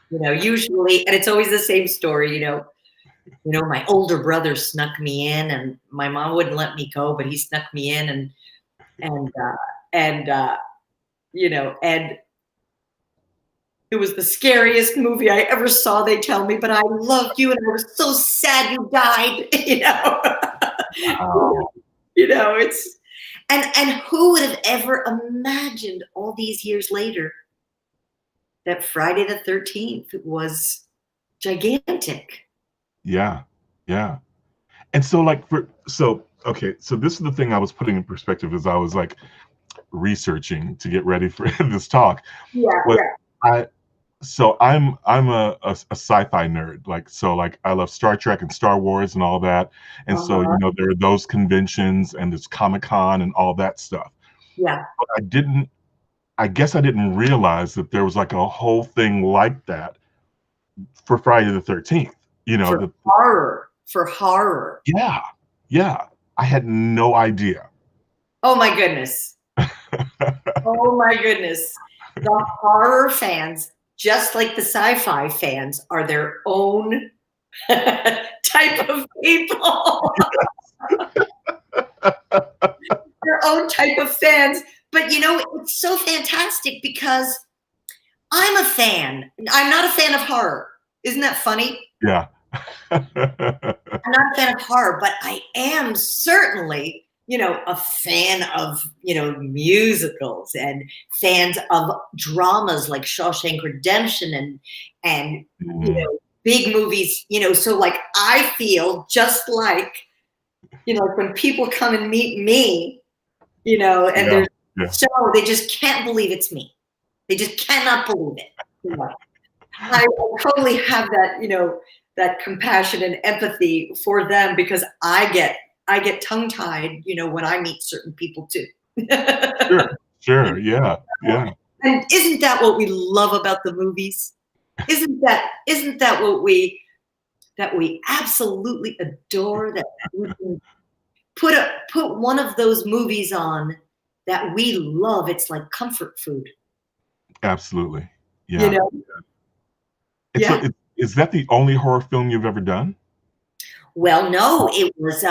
usually, and it's always the same story, my older brother snuck me in and my mom wouldn't let me go, but he snuck me in and it was the scariest movie I ever saw, they tell me, but I loved you and I was so sad you died, Wow. It's and who would have ever imagined all these years later that Friday the 13th was gigantic? Yeah. Yeah. And so okay, so this is the thing I was putting in perspective as I was like researching to get ready for this talk. Yeah, Was yeah. I'm a sci-fi nerd. Like I love Star Trek and Star Wars and all that. And so, Uh-huh. there are those conventions and there's Comic-Con and all that stuff. Yeah. But I guess I didn't realize that there was like a whole thing like that for Friday the 13th. For horror. Yeah. Yeah. I had no idea. Oh my goodness. Oh my goodness. The horror fans, just like the sci-fi fans, are their own type of people. Their own type of fans. But it's so fantastic because I'm a fan. I'm not a fan of horror. Isn't that funny? Yeah. I'm not a fan of horror, but I am certainly, a fan of, musicals and fans of dramas like Shawshank Redemption and big movies, so like I feel just like, when people come and meet me, and Yeah. so they just can't believe it's me. They just cannot believe it. I totally have that, that compassion and empathy for them because I get tongue-tied, when I meet certain people too. Sure. Yeah. Yeah. And isn't that what we love about the movies? Isn't that what we absolutely adore, that we can put one of those movies on that we love? It's like comfort food. Absolutely. Yeah. Yeah. Is that the only horror film you've ever done? Well, no, it was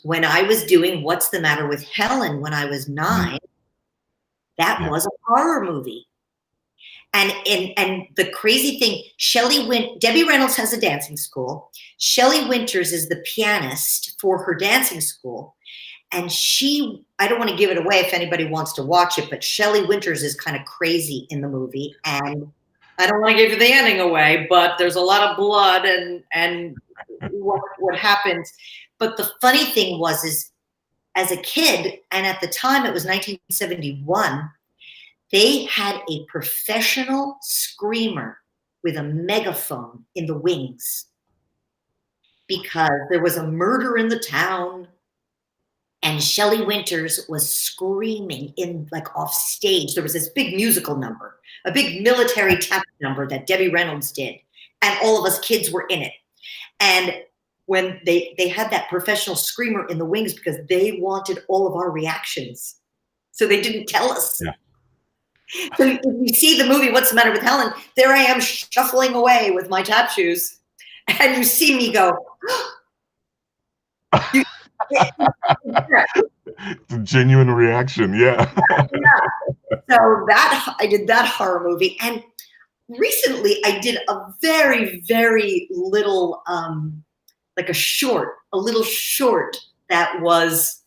when I was doing What's the Matter with Helen when I was 9. That was a horror movie. And the crazy thing, Debbie Reynolds has a dancing school. Shelley Winters is the pianist for her dancing school. And I don't want to give it away if anybody wants to watch it, but Shelley Winters is kind of crazy in the movie. And I don't want to give the ending away, but there's a lot of blood and what happens. But the funny thing is as a kid, and at the time it was 1971, they had a professional screamer with a megaphone in the wings because there was a murder in the town. And Shelley Winters was screaming off stage. There was this big musical number, a big military tap number that Debbie Reynolds did. And all of us kids were in it. And when they had that professional screamer in the wings because they wanted all of our reactions. So they didn't tell us. Yeah. So if you see the movie, What's the Matter with Helen? There I am shuffling away with my tap shoes. And you see me go, It's a genuine reaction. Yeah. So I did that horror movie. And recently I did a very, very little, a little short that was,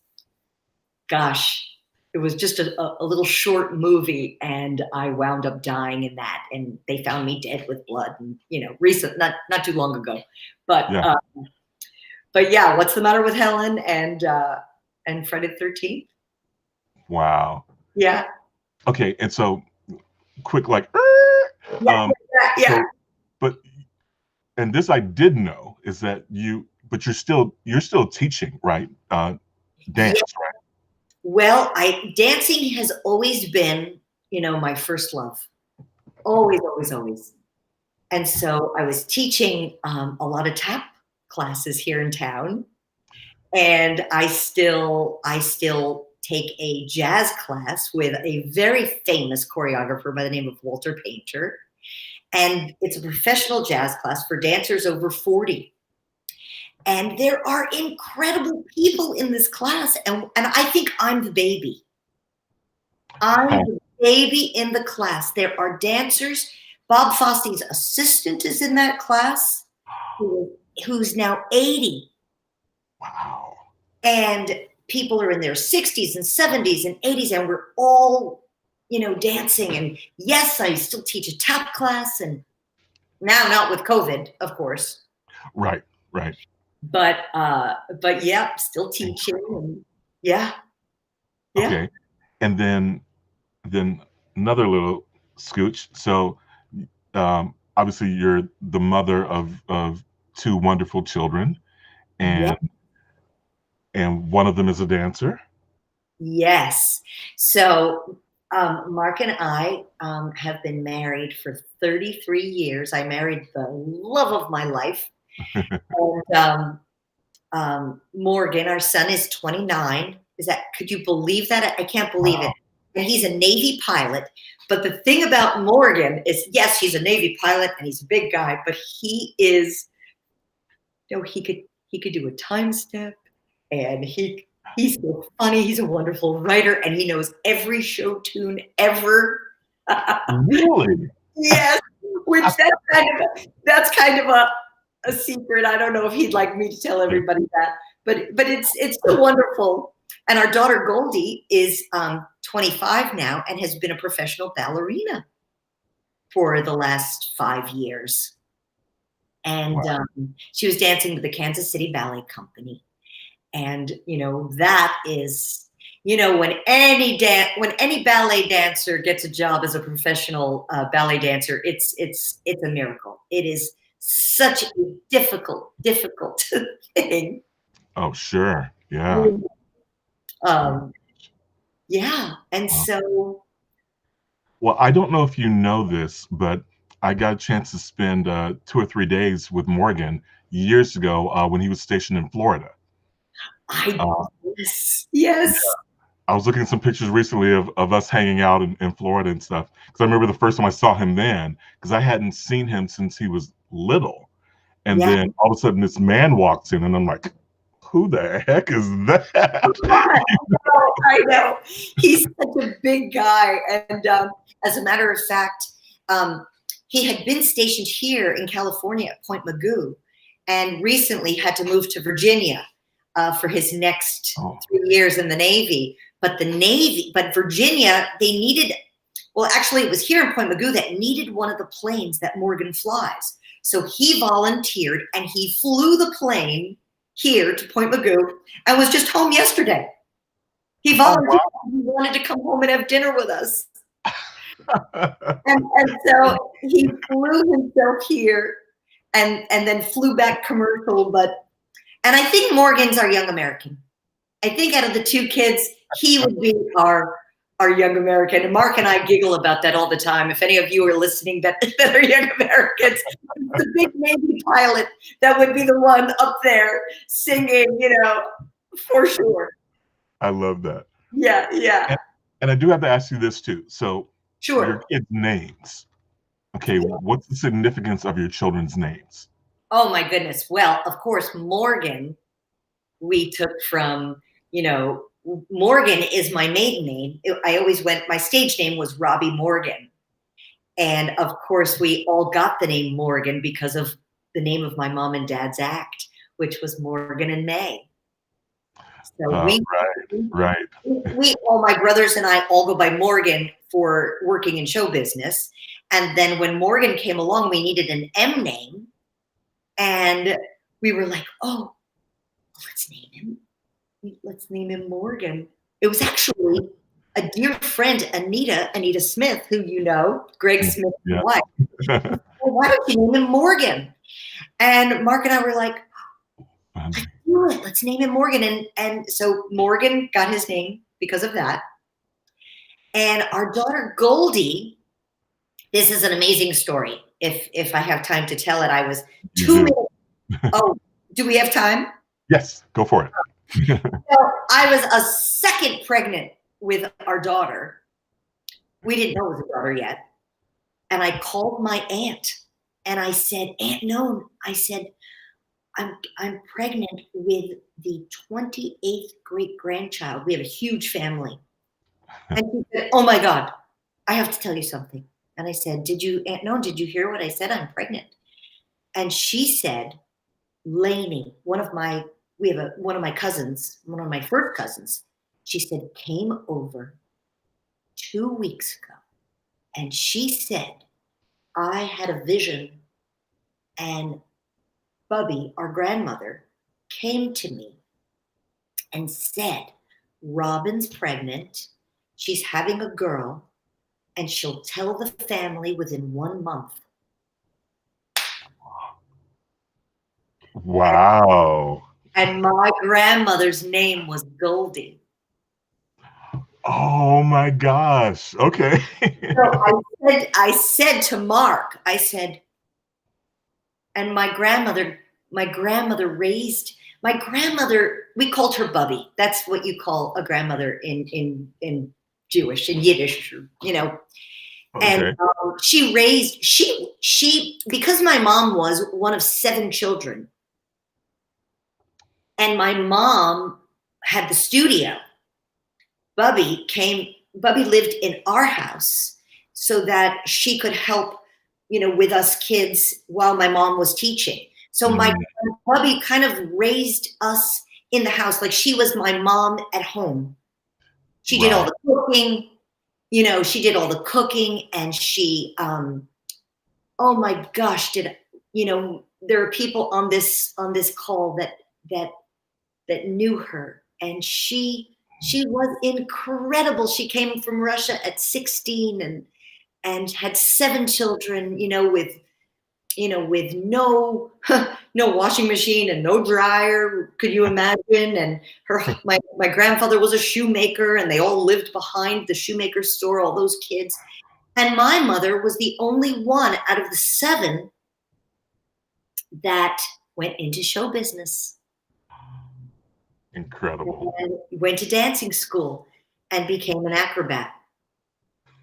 it was just a little short movie, and I wound up dying in that, and they found me dead with blood, and recent, not too long ago, but yeah, What's the Matter with Helen and Friday the 13th. Wow. Yeah. Okay, and so quick, yeah. And this I did know is that you're still teaching, right? Dance, right? Well, dancing has always been, my first love. Always, always, always. And so I was teaching a lot of tap classes here in town. And I still take a jazz class with a very famous choreographer by the name of Walter Painter. And it's a professional jazz class for dancers over 40. And there are incredible people in this class. And I think I'm the baby. I'm the baby in the class. There are dancers. Bob Fosse's assistant is in that class, who's now 80. Wow. And people are in their 60s and 70s and 80s, and we're all, dancing. And yes, I still teach a tap class, and now not with COVID, of course. Right. But yeah, still teaching. And yeah. Okay. And then another little scooch. So obviously you're the mother of two wonderful children, and one of them is a dancer. Yes. So Mark and I have been married for 33 years. I married the love of my life. And Morgan, our son, is 29. Could you believe that? I can't believe it. And he's a Navy pilot. But the thing about Morgan is, yes, he's a Navy pilot and he's a big guy, but he is, he could do a time step, and he's so funny. He's a wonderful writer, and he knows every show tune ever. Really? Yes. Which that's kind of a secret. I don't know if he'd like me to tell everybody that, but it's so wonderful. And our daughter Goldie is 25 now and has been a professional ballerina for the last 5 years. And she was dancing with the Kansas City Ballet Company. And, that is, when any ballet dancer gets a job as a professional ballet dancer, it's a miracle. It is such a difficult thing. Oh, sure. Yeah. Yeah. And so. Well, I don't know if you know this, but I got a chance to spend 2 or 3 days with Morgan years ago when he was stationed in Florida. Yes. Yeah. I was looking at some pictures recently of us hanging out in Florida and stuff. Because I remember the first time I saw him then, because I hadn't seen him since he was little. And then all of a sudden this man walks in and I'm like, who the heck is that? I know. He's such a big guy. And as a matter of fact, he had been stationed here in California at Point Mugu, and recently had to move to Virginia for his next 3 years in the Navy. But Virginia, they needed, actually it was here in Point Mugu that needed one of the planes that Morgan flies. So he volunteered and he flew the plane here to Point Mugu and was just home yesterday. He volunteered. He wanted to come home and have dinner with us. and so he flew himself here and then flew back commercial. And I think Morgan's our young American. I think out of the two kids, he would be our young American. And Mark and I giggle about that all the time. If any of you are listening that are young Americans, the big Navy pilot, that would be the one up there singing, for sure. I love that. Yeah. And I do have to ask you this too. So sure. Your kids' names. Okay, what's the significance of your children's names? Oh my goodness. Well, of course, Morgan, we took from, Morgan is my maiden name. My stage name was Robbi Morgan. And of course, we all got the name Morgan because of the name of my mom and dad's act, which was Morgan and May. So right. We all, my brothers and I, all go by Morgan for working in show business. And then when Morgan came along, we needed an M name. And we were like, let's name him Morgan. It was actually a dear friend, Anita Smith, who Greg Smith's wife. Well, why don't you name him Morgan? And Mark and I were like, let's do it. Let's name him Morgan. And so Morgan got his name because of that. And our daughter Goldie, this is an amazing story. if I have time to tell it. I was You 2 do. minutes. Oh, do we have time? Yes, go for it. So I was a second pregnant with our daughter. We didn't know it was a daughter yet. And I called my aunt and I said, Aunt Noan, I said, I'm pregnant with the 28th great grandchild. We have a huge family. And she said, oh my God, I have to tell you something. And I said, Aunt Noan, did you hear what I said? I'm pregnant. And she said, Lainey, one of my cousins, one of my first cousins, she said, came over 2 weeks ago. And she said, I had a vision, and Bubby, our grandmother, came to me and said, Robin's pregnant, she's having a girl, and she'll tell the family within 1 month. Wow. And my grandmother's name was Goldie. Oh my gosh. Okay. So I said to Mark, I said, and my grandmother, we called her Bubby. That's what you call a grandmother in Jewish, in Yiddish, you know. Okay. And she because my mom was one of 7 children, and my mom had the studio. Bubby lived in our house so that she could help, you know, with us kids while my mom was teaching. So my Bubby kind of raised us in the house. Like, she was my mom at home. She did all the cooking, you know, and she, oh my gosh, you know, there are people on this call that knew her, and she was incredible. She came from Russia at 16 and had 7 children, you know, with no washing machine and no dryer. Could you imagine? And my grandfather was a shoemaker, and they all lived behind the shoemaker store, all those kids. And my mother was the only one out of the 7 that went into show business. Incredible. And went to dancing school and became an acrobat.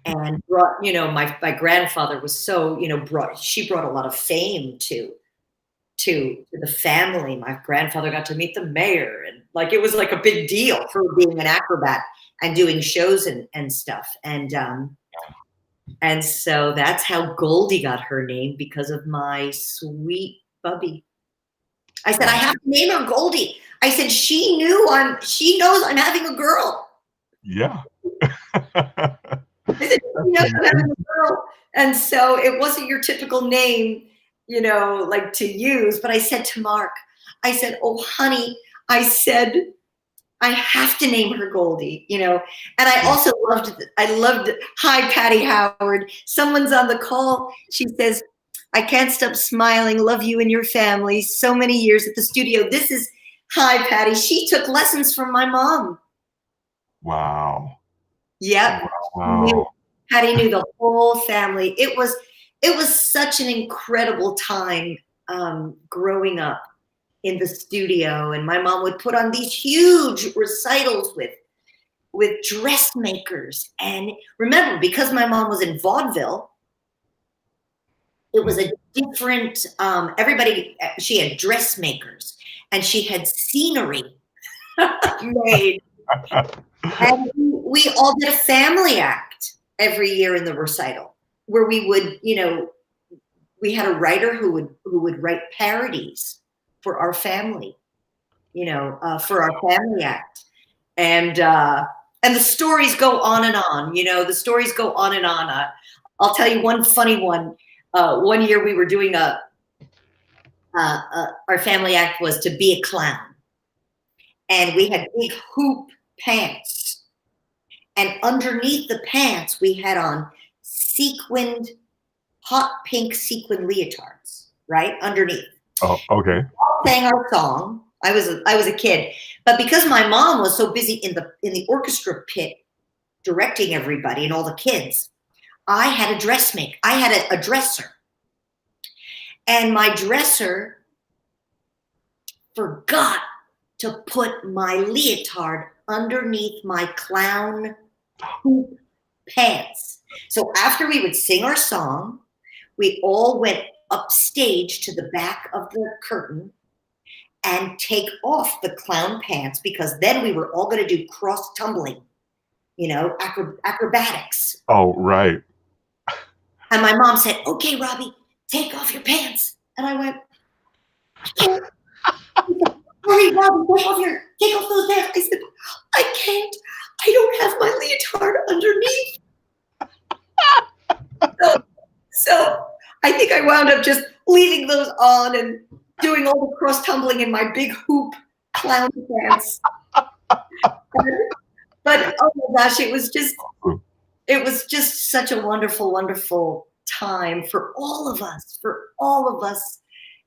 And brought, you know, my grandfather was so, you know, she brought a lot of fame to the family. My grandfather got to meet the mayor, and like, it was like a big deal for being an acrobat and doing shows and stuff. And so that's how Goldie got her name, because of my sweet Bubby. I said, I have to name her Goldie. I said, she knows I'm having a girl. Yeah. I said, she knows I'm having a girl. And so it wasn't your typical name, you know, like to use. But I said to Mark, I said, oh, honey, I said, I have to name her Goldie, you know. And I also loved, hi, Patty Howard. Someone's on the call. She says, I can't stop smiling. Love you and your family. So many years at the studio. This is, hi, Patty. She took lessons from my mom. Wow. Yep. Wow. Patty knew the whole family. It was such an incredible time growing up in the studio. And my mom would put on these huge recitals with dressmakers. And remember, because my mom was in vaudeville, it was a different, she had dressmakers, and she had scenery made. And we all did a family act every year in the recital, where we would, you know, we had a writer who would write parodies for our family, you know, for our family act. And the stories go on and on, you know, the stories go on and on. I'll tell you one funny one. One year we were doing our family act was to be a clown. And we had big hoop pants. And underneath the pants, we had on hot pink sequin leotards, right? Underneath. Oh, okay. We sang our song. I was a kid. But because my mom was so busy in the orchestra pit directing everybody and all the kids, I had a dressmaker. I had a dresser. And my dresser forgot to put my leotard underneath my clown hoop pants. So after we would sing our song, we all went upstage to the back of the curtain and take off the clown pants, because then we were all going to do cross tumbling, acrobatics. Oh, right. And my mom said, "Okay, Robbi, take off your pants." And I went, "I can't." "Hurry, Robbi, take off those pants." I said, "I can't. I don't have my leotard underneath." So I think I wound up just leaving those on and doing all the cross tumbling in my big hoop clown pants. But oh my gosh, it was just such a wonderful, wonderful time for all of us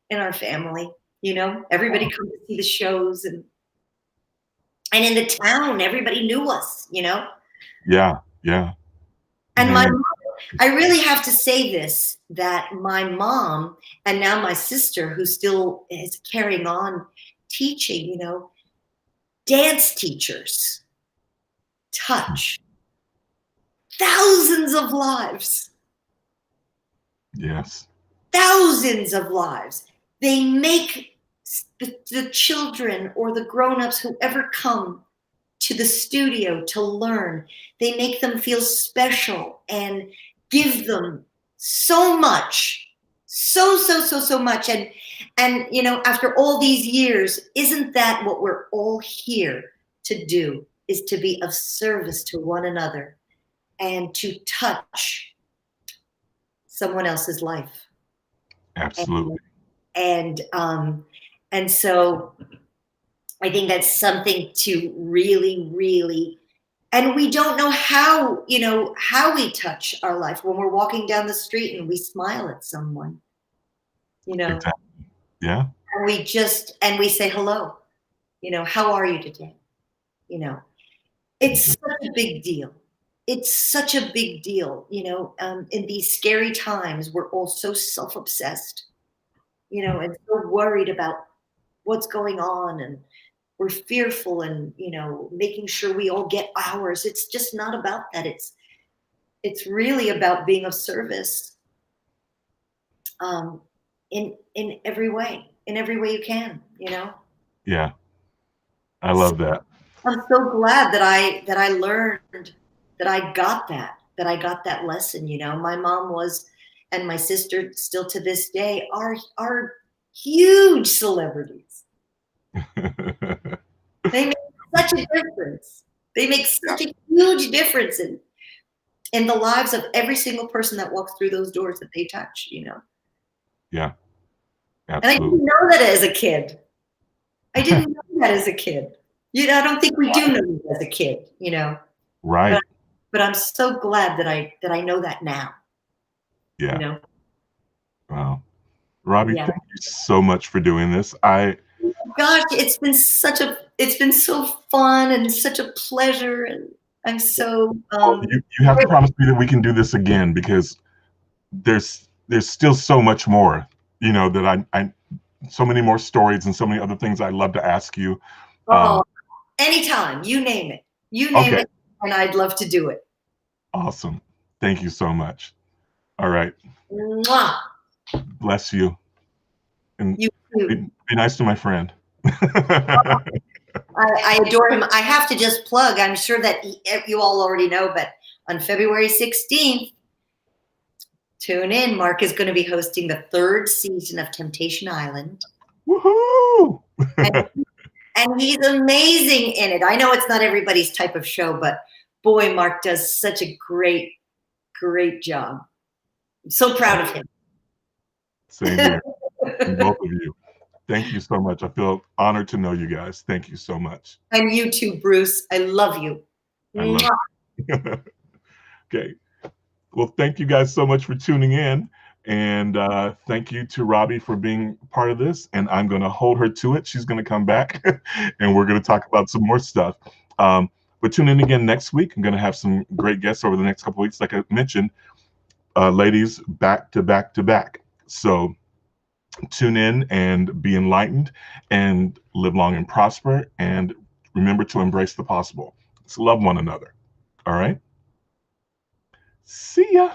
in our family. Everybody come to see the shows, and in the town, everybody knew us. Yeah. And my mom, I really have to say this, that my mom and now my sister, who still is carrying on teaching, dance teachers touch thousands of lives. Yes. Thousands of lives. They make the children or the grown-ups, whoever come to the studio to learn, they make them feel special and give them so much, so much. And after all these years, isn't that what we're all here to do, is to be of service to one another and to touch someone else's life? Absolutely. And so I think that's something to really, really, and we don't know how we touch our life when we're walking down the street and we smile at someone, Exactly. Yeah. and we say hello, how are you today? It's such a big deal. It's such a big deal, in these scary times, we're all so self-obsessed, and so worried about what's going on, and we're fearful, and making sure we all get ours. It's just not about that. It's really about being of service, in every way you can. Yeah. I love that. I'm so glad that I learned, that I got that lesson. My mom was, and my sister still to this day are huge celebrities. They make such a difference. They make such a huge difference in the lives of every single person that walks through those doors that they touch. Yeah. And I Absolutely. didn't know that as a kid. I don't think we do know that as a kid. Right. But I'm so glad that I know that now. Yeah. Wow. Robbi, Yeah. thank you so much for doing this. Gosh, it's been so fun and such a pleasure, and I'm so you have to promise me that we can do this again, because there's still so much more, that I so many more stories and so many other things I'd love to ask you. Anytime, you name it. Okay. It, and I'd love to do it. Awesome. Thank you so much. All right. Mwah. Bless you. And You too. be nice to my friend. I adore him. I have to just plug, I'm sure that you all already know, but on February 16th, tune in. Mark is going to be hosting the 3rd season of Temptation Island. Woohoo! And he's amazing in it. I know it's not everybody's type of show, but boy, Mark does such a great, great job. I'm so proud of him. Same here. Both of you. Thank you so much. I feel honored to know you guys. Thank you so much. And you too, Bruce. I love you. I love you. Okay. Well, thank you guys so much for tuning in. And thank you to Robbi for being part of this. And I'm going to hold her to it. She's going to come back and we're going to talk about some more stuff. But tune in again next week. I'm going to have some great guests over the next couple of weeks. Like I mentioned, ladies, back to back to back. So Tune in and be enlightened and live long and prosper. And remember to embrace the possible. Let's love one another. All right. See ya.